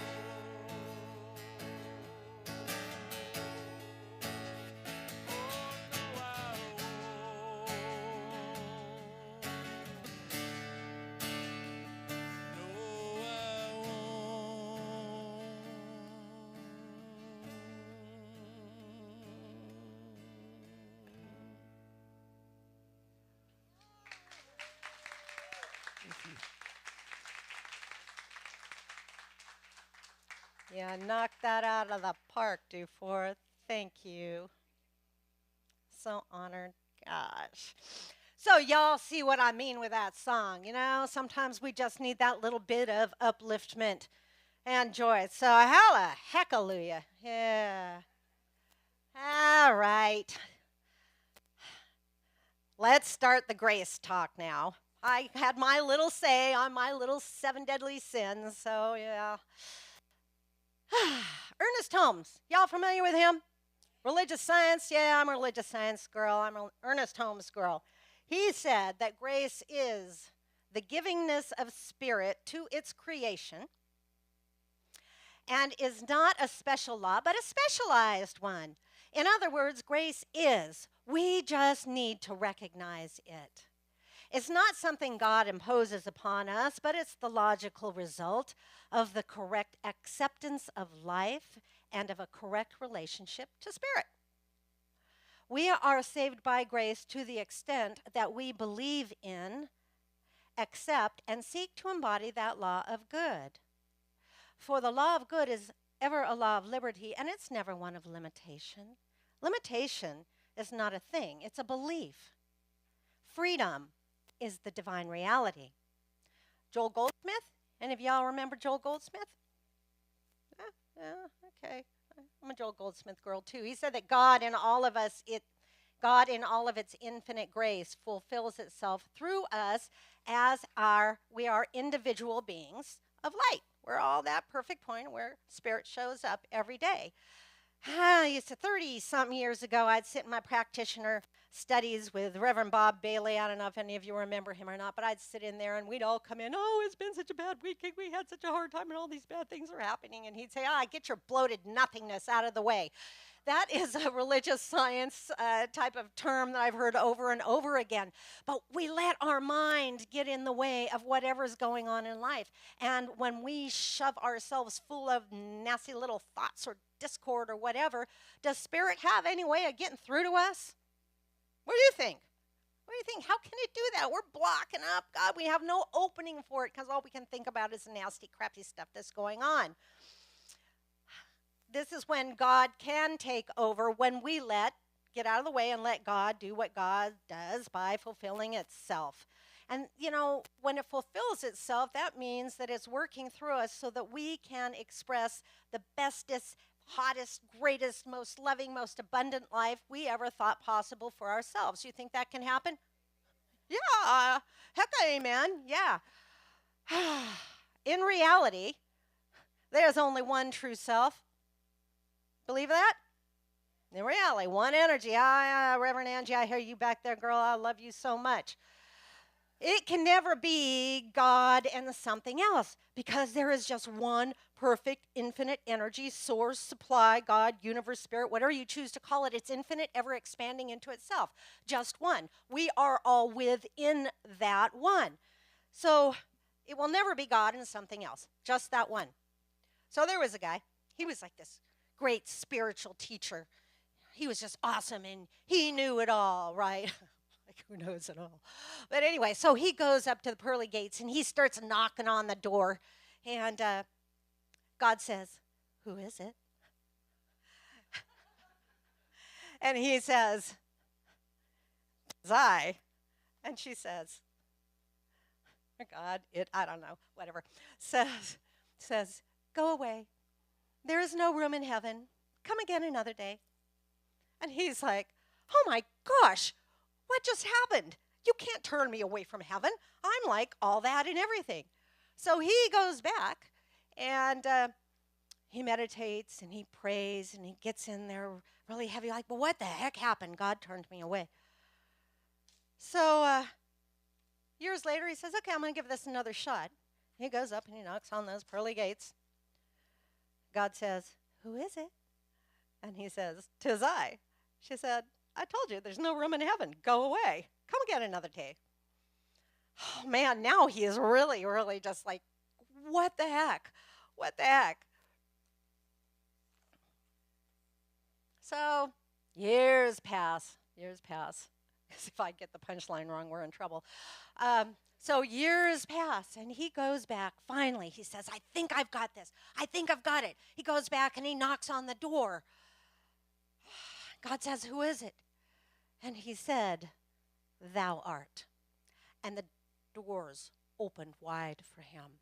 Yeah, knock that out of the park, Dufour. Thank you. So honored. Gosh. So, y'all see what I mean with that song. You know, sometimes we just need that little bit of upliftment and joy. So, hallelujah. Yeah. All right. Let's start the grace talk now. I had my little say on my little 7 deadly sins. So, yeah. Ernest Holmes. Y'all familiar with him? Religious science? Yeah, I'm a religious science girl. I'm an Ernest Holmes girl. He said that grace is the givingness of spirit to its creation and is not a special law, but a specialized one. In other words, grace is. We just need to recognize it. It's not something God imposes upon us, but it's the logical result of the correct acceptance of life and of a correct relationship to spirit. We are saved by grace to the extent that we believe in, accept, and seek to embody that law of good. For the law of good is ever a law of liberty, and it's never one of limitation. Limitation is not a thing, it's a belief. Freedom is the divine reality. Joel Goldsmith? Any of y'all remember Joel Goldsmith? Okay. I'm a Joel Goldsmith girl too. He said that God in all of its infinite grace fulfills itself through us as we are individual beings of light. We're all that perfect point where spirit shows up every day. I used to 30-something years ago, I'd sit in my practitioner studies with Reverend Bob Bailey. I don't know if any of you remember him or not, but I'd sit in there and we'd all come in. Oh, it's been such a bad week. We had such a hard time and all these bad things are happening. And he'd say, get your bloated nothingness out of the way. That is a religious science type of term that I've heard over and over again. But we let our mind get in the way of whatever's going on in life. And when we shove ourselves full of nasty little thoughts or discord or whatever, does Spirit have any way of getting through to us? What do you think? What do you think? How can it do that? We're blocking up God. We have no opening for it because all we can think about is the nasty, crappy stuff that's going on. This is when God can take over, when we get out of the way and let God do what God does by fulfilling itself. And, when it fulfills itself, that means that it's working through us so that we can express the bestest, hottest, greatest, most loving, most abundant life we ever thought possible for ourselves. You think that can happen? Yeah. Heck, amen. Yeah. In reality, there's only one true self. Believe that? In reality, one energy. Reverend Angie, I hear you back there, girl. I love you so much. It can never be God and something else because there is just one perfect, infinite energy, source, supply, God, universe, spirit, whatever you choose to call it. It's infinite, ever expanding into itself. Just one. We are all within that one. So it will never be God and something else. Just that one. So there was a guy. He was like this great spiritual teacher. He was just awesome, and he knew it all, right? Like, who knows it all? But anyway, so he goes up to the pearly gates, and he starts knocking on the door, and God says, "Who is it?" And he says, "It's I." And she says, God, I don't know, whatever, says, "Go away. There is no room in heaven. Come again another day." And he's like, "Oh my gosh, what just happened? You can't turn me away from heaven. I'm like all that and everything." So he goes back and he meditates and he prays and he gets in there really heavy, like, "Well, what the heck happened? God turned me away." So years later, he says, "Okay, I'm going to give this another shot." He goes up and he knocks on those pearly gates. God says, "Who is it?" And he says, "'Tis I." She said, "I told you there's no room in heaven. Go away. Come again another day." Oh, man, now he is really, really just like, what the heck? What the heck? So years pass. Because if I get the punchline wrong, we're in trouble. So years pass, and he goes back. Finally, he says, "I think I've got this. I think I've got it." He goes back, and he knocks on the door. God says, "Who is it?" And he said, "Thou art." And the doors opened wide for him.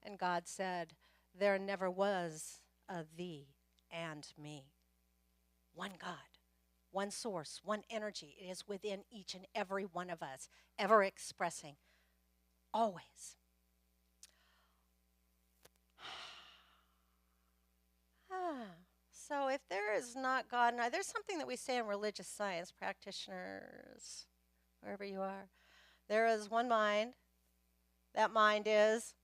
And God said, "There never was a thee and me." One God, one source, one energy. It is within each and every one of us, ever expressing. Always. So if there is not God, now there's something that we say in religious science practitioners, wherever you are. There is one mind. That mind is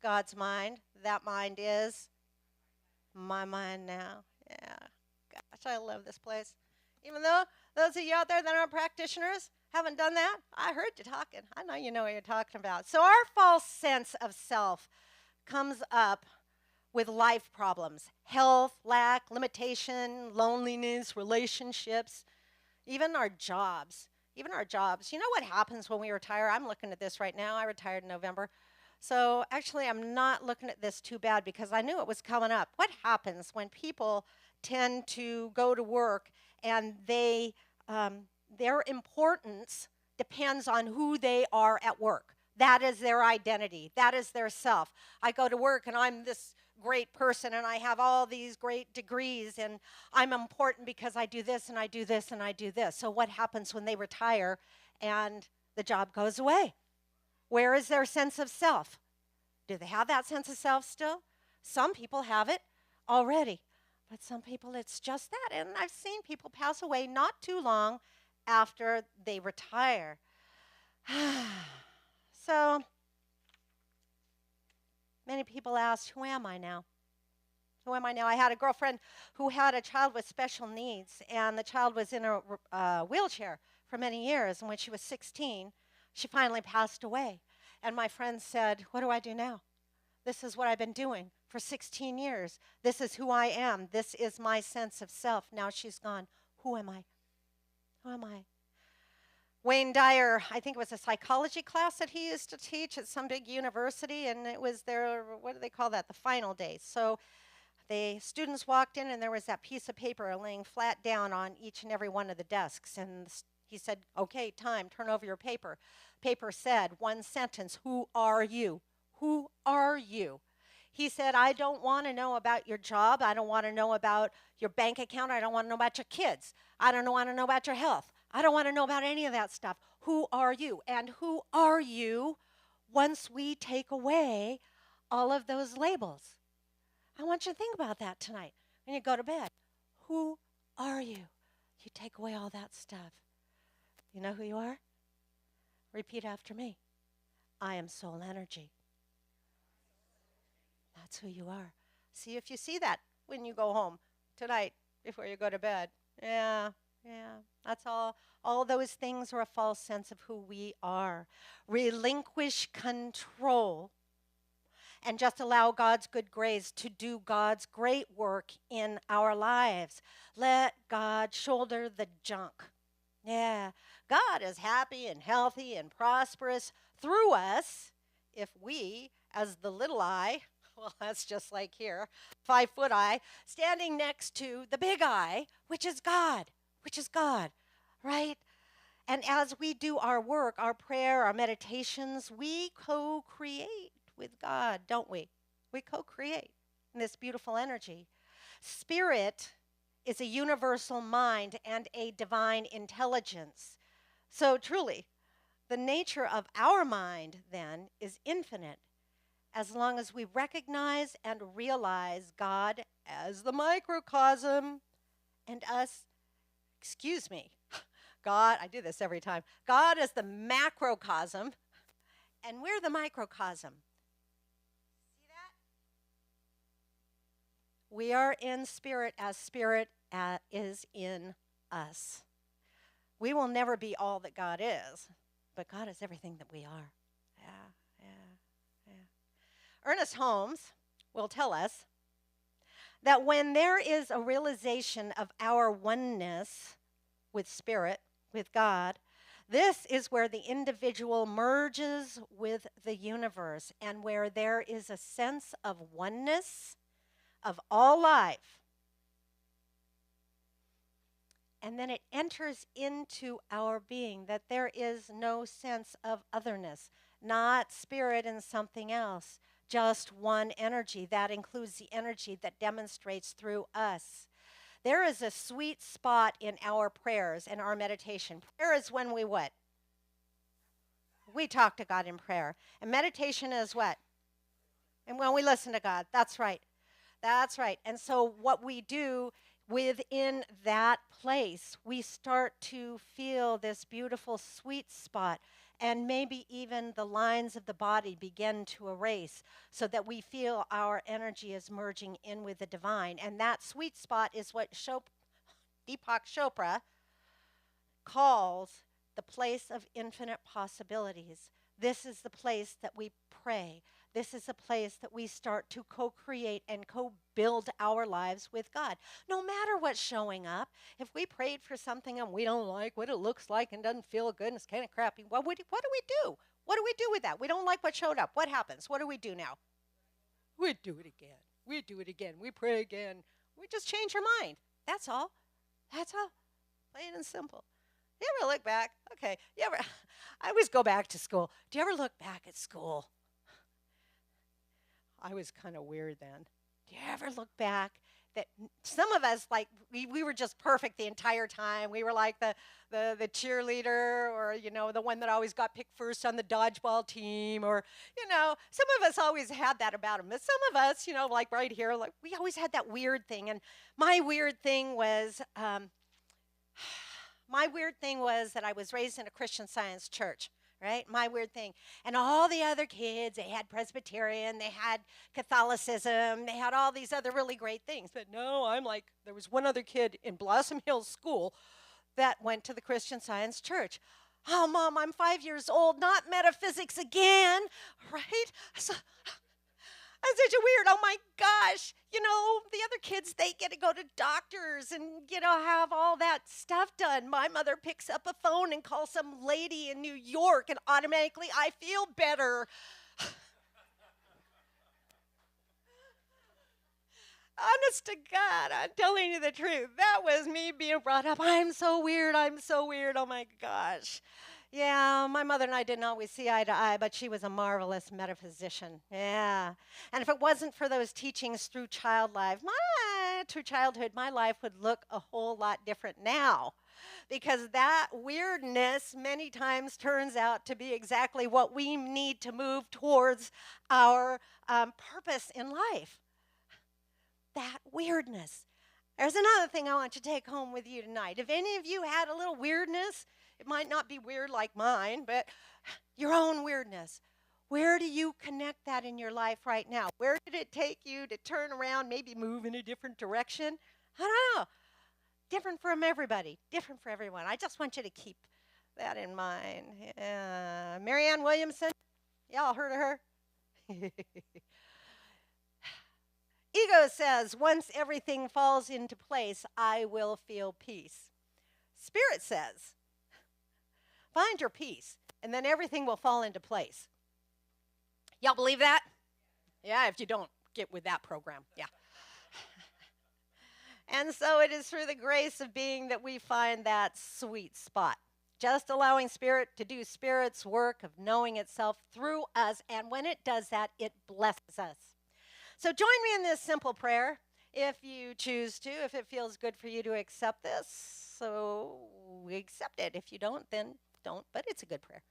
God's mind. That mind is my mind now. Yeah. Gosh, I love this place. Even though those of you out there that aren't practitioners haven't done that, I heard you talking. I know you know what you're talking about. So our false sense of self comes up with life problems: health, lack, limitation, loneliness, relationships, even our jobs. Even our jobs. You know what happens when we retire? I'm looking at this right now. I retired in November. So actually, I'm not looking at this too bad because I knew it was coming up. What happens when people tend to go to work and their importance depends on who they are at work? That is their identity. That is their self. I go to work and I'm this great person and I have all these great degrees and I'm important because I do this and I do this and I do this. So what happens when they retire and the job goes away? Where is their sense of self? Do they have that sense of self still? Some people have it already. But some people, it's just that. And I've seen people pass away not too long after they retire. So many people ask, who am I now? Who am I now? I had a girlfriend who had a child with special needs, and the child was in a wheelchair for many years. And when she was 16, she finally passed away. And my friend said, what do I do now? This is what I've been doing for 16 years. This is who I am. This is my sense of self. Now she's gone. Who am I? Who am I? Wayne Dyer, I think it was a psychology class that he used to teach at some big university, and it was their, what do they call that, the final day. So the students walked in, and there was that piece of paper laying flat down on each and every one of the desks. And he said, okay, time, turn over your paper. Paper said, one sentence, who are you? Who are you? He said, I don't want to know about your job. I don't want to know about your bank account. I don't want to know about your kids. I don't want to know about your health. I don't want to know about any of that stuff. Who are you? And who are you once we take away all of those labels? I want you to think about that tonight when you go to bed. Who are you? You take away all that stuff. You know who you are? Repeat after me. I am soul energy. That's who you are. See if you see that when you go home tonight before you go to bed. Yeah, that's all. All those things are a false sense of who we are. Relinquish control and just allow God's good grace to do God's great work in our lives. Let God shoulder the junk. Yeah, God is happy and healthy and prosperous through us if we, as the little I, well, that's just like here, 5-foot I, standing next to the big I, which is God, right? And as we do our work, our prayer, our meditations, we co-create with God, don't we? We co-create in this beautiful energy. Spirit is a universal mind and a divine intelligence. So truly, the nature of our mind then is infinite, as long as we recognize and realize God as the microcosm and us, God, I do this every time, God as the macrocosm, and we're the microcosm. See that? We are in spirit as spirit is in us. We will never be all that God is, but God is everything that we are. Yeah. Ernest Holmes will tell us that when there is a realization of our oneness with Spirit, with God, this is where the individual merges with the universe, and where there is a sense of oneness of all life. And then it enters into our being, that there is no sense of otherness, not spirit and something else. Just one energy. That includes the energy that demonstrates through us. There is a sweet spot in our prayers and our meditation. Prayer is when we what? We talk to God in prayer. And meditation is what? And when we listen to God. That's right. That's right. And so what we do within that place, we start to feel this beautiful sweet spot. And maybe even the lines of the body begin to erase, so that we feel our energy is merging in with the divine. And that sweet spot is what Deepak Chopra calls the place of infinite possibilities. This is the place that we pray. This is a place that we start to co-create and co-build our lives with God. No matter what's showing up, if we prayed for something and we don't like what it looks like and doesn't feel good and it's kind of crappy, what do we do? What do we do with that? We don't like what showed up. What happens? What do we do now? We do it again. We do it again. We pray again. We just change our mind. That's all. That's all. Plain and simple. You ever look back? Okay. I always go back to school. Do you ever look back at school? I was kind of weird then. Do you ever look back that some of us, like, we were just perfect the entire time. We were like the cheerleader, or, the one that always got picked first on the dodgeball team, or, some of us always had that about them. But some of us, like right here, like, we always had that weird thing. And my weird thing was, that I was raised in a Christian Science church, right? My weird thing. And all the other kids, they had Presbyterian, they had Catholicism, they had all these other really great things. But no, I'm like, there was one other kid in Blossom Hill School that went to the Christian Science church. Oh, Mom, I'm 5 years old, not metaphysics again, right? So, I'm such a weird, oh my gosh. The other kids, they get to go to doctors and, have all that stuff done. My mother picks up a phone and calls some lady in New York, and automatically I feel better. Honest to God, I'm telling you the truth. That was me being brought up. I'm so weird. Oh my gosh. Yeah, my mother and I didn't always see eye to eye, but she was a marvelous metaphysician. Yeah. And if it wasn't for those teachings through childhood, my life would look a whole lot different now. Because that weirdness many times turns out to be exactly what we need to move towards our purpose in life. That weirdness. There's another thing I want you to take home with you tonight. If any of you had a little weirdness, it might not be weird like mine, but your own weirdness. Where do you connect that in your life right now? Where did it take you to turn around, maybe move in a different direction? I don't know. Different from everybody, different for everyone. I just want you to keep that in mind. Marianne Williamson, y'all heard of her? Ego says, once everything falls into place, I will feel peace. Spirit says, find your peace, and then everything will fall into place. Y'all believe that? Yeah, if you don't, get with that program. Yeah. And so it is through the grace of being that we find that sweet spot. Just allowing Spirit to do Spirit's work of knowing itself through us, and when it does that, it blesses us. So join me in this simple prayer if you choose to, if it feels good for you to accept this. So we accept it. If you don't, then don't, but it's a good prayer.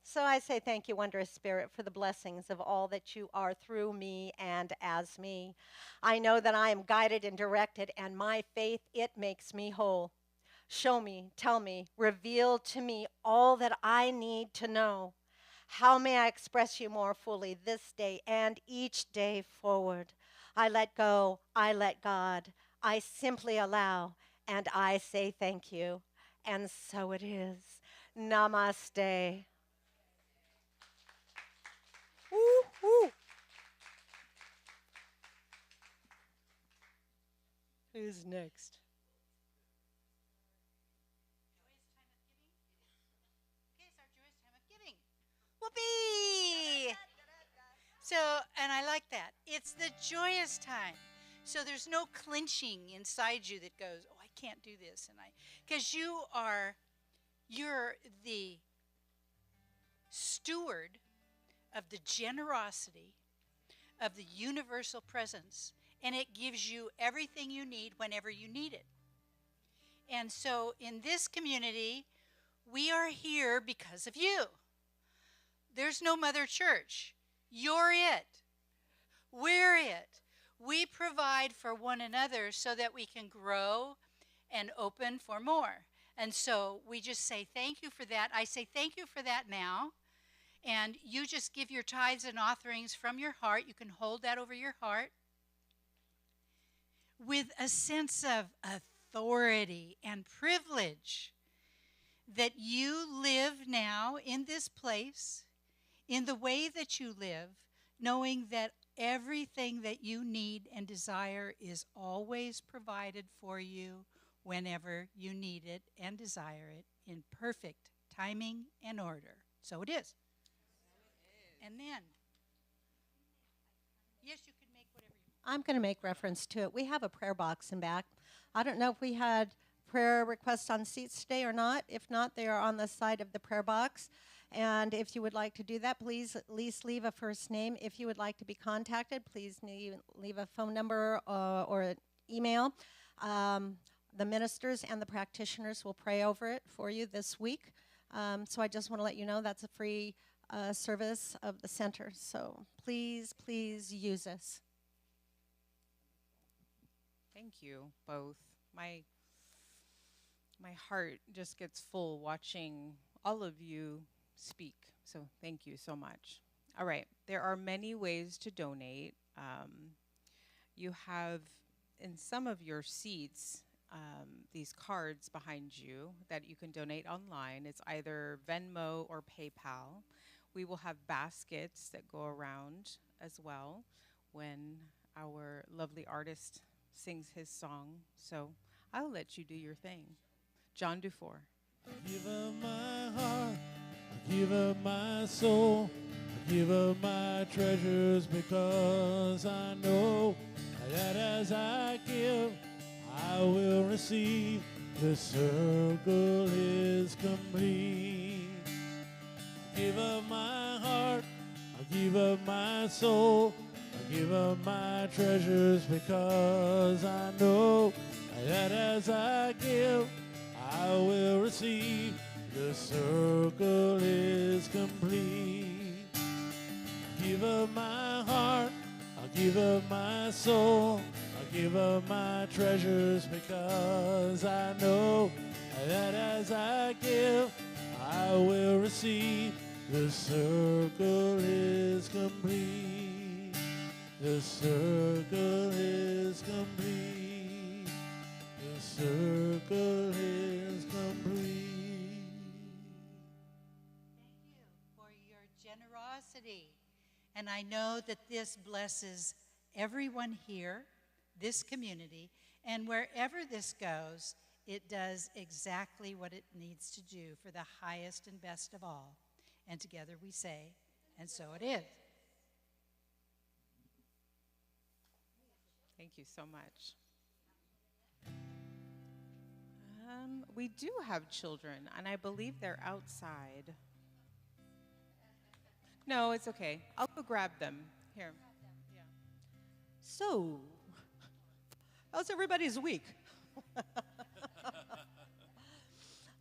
So I say thank you, wondrous Spirit, for the blessings of all that you are through me and as me. I know that I am guided and directed, and my faith, it makes me whole. Show me, tell me, reveal to me all that I need to know. How may I express you more fully this day and each day forward? I let go, I let God, I simply allow, and I say thank you. And so it is. Namaste. Woo, woo. Who's next? Whoopee! So, and I like that. It's the joyous time. So there's no clenching inside you that goes, oh, I can't do this. Because you're the steward of the generosity of the universal presence. And it gives you everything you need whenever you need it. And so in this community, we are here because of you. There's no mother church. You're it. We're it. We provide for one another so that we can grow and open for more. And so we just say thank you for that. I say thank you for that now. And you just give your tithes and offerings from your heart. You can hold that over your heart with a sense of authority and privilege that you live now in this place, in the way that you live, knowing that everything that you need and desire is always provided for you whenever you need it and desire it in perfect timing and order. So it is. And then, yes, you can make whatever you want. I'm going to make reference to it. We have a prayer box in back. I don't know if we had prayer requests on seats today or not. If not, they are on the side of the prayer box. And if you would like to do that, please at least leave a first name. If you would like to be contacted, please leave a phone number or an email. The ministers and the practitioners will pray over it for you this week. So I just want to let you know that's a free service of the center. So please, please use us. Thank you both. My heart just gets full watching all of you speak. So thank you so much. All right, there are many ways to donate. You have in some of your seats these cards behind you that you can donate online. It's either Venmo or PayPal. We will have baskets that go around as well when our lovely artist sings his song. So I'll let you do your thing. John Dufour. I give up my heart, I give up my soul, I give up my treasures because I know that as I give, I will receive. The circle is complete. I give up my heart, I give up my soul, I give up my treasures because I know that as I give, I will receive. The circle is complete. I give up my heart, I give up my soul, I give up my treasures because I know that as I give, I will receive. The circle is complete. The circle is complete. The circle is complete. Thank you for your generosity. And I know that this blesses everyone here, this community, and wherever this goes, it does exactly what it needs to do for the highest and best of all. And together we say, and so it is. Thank you so much. We do have children, and I believe they're outside. No, it's okay. I'll go grab them. Here. So, how's everybody's week?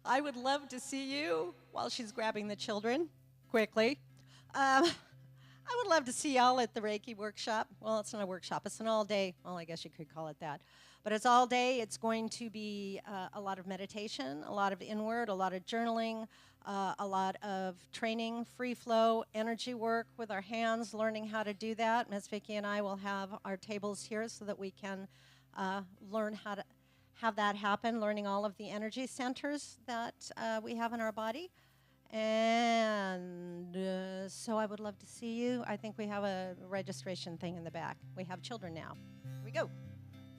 I would love to see you while she's grabbing the children quickly. I would love to see y'all at the Reiki workshop. Well, it's not a workshop. It's an all-day, well, I guess you could call it that. But it's all day. It's going to be a lot of meditation, a lot of inward, a lot of journaling, a lot of training, free flow, energy work with our hands, learning how to do that. Ms. Vicki and I will have our tables here so that we can learn how to have that happen, learning all of the energy centers that we have in our body. And so I would love to see you. I think we have a registration thing in the back. We have children now. Here we go.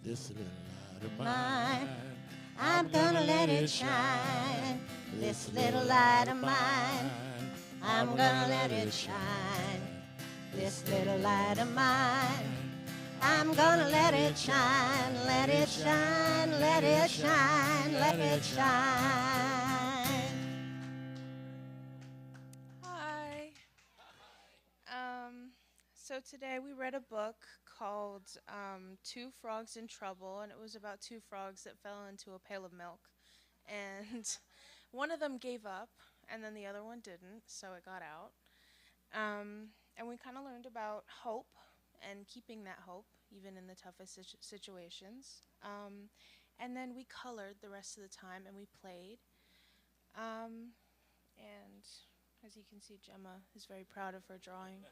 This little light of mine, I'm gonna let it shine. This little light of mine, I'm gonna let it shine. This little light of mine, I'm gonna let it shine. Let it shine, let it shine, let it shine. Hi. So today we read a book called Two Frogs in Trouble, and it was about two frogs that fell into a pail of milk. And one of them gave up, and then the other one didn't, so it got out. And we kind of learned about hope and keeping that hope, even in the toughest situations. And then we colored the rest of the time, and we played. And as you can see, Gemma is very proud of her drawing.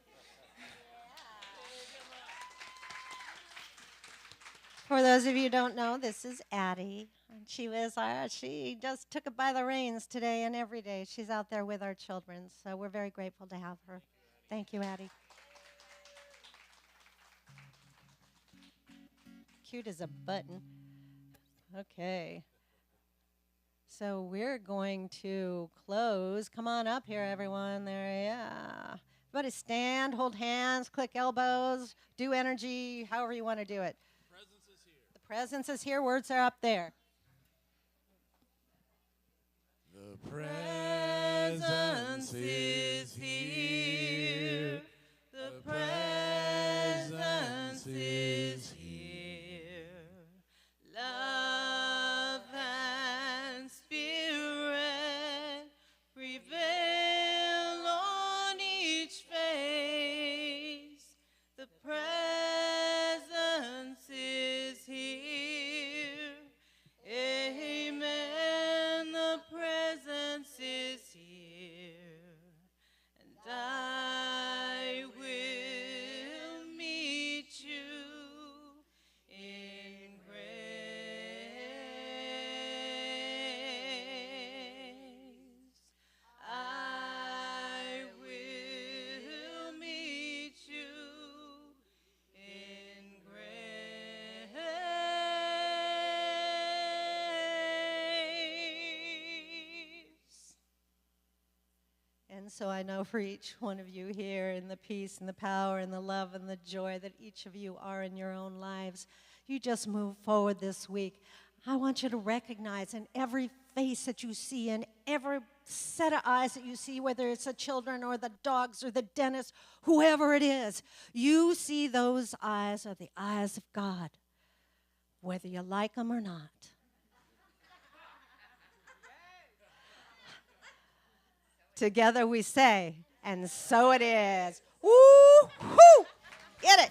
For those of you who don't know, this is Addie. And she just took it by the reins today and every day. She's out there with our children, so we're very grateful to have her. Thank you, Addie. Cute as a button. Okay. So we're going to close. Come on up here, everyone. There, yeah. Everybody stand, hold hands, click elbows, do energy, however you want to do it. The presence is here. Words are up there. the presence presence is here. The presence is here. Love and spirit prevail on each face. The presence is here. Amen. The presence is here. And I will meet you in grace. I will meet you in grace. And so I know for each one of you here, in the peace and the power and the love and the joy that each of you are in your own lives, you just move forward this week. I want you to recognize in every face that you see, in every set of eyes that you see, whether it's the children or the dogs or the dentist, whoever it is, you see those eyes are the eyes of God, whether you like them or not. Together we say, and so it is. Woo-hoo! Get it.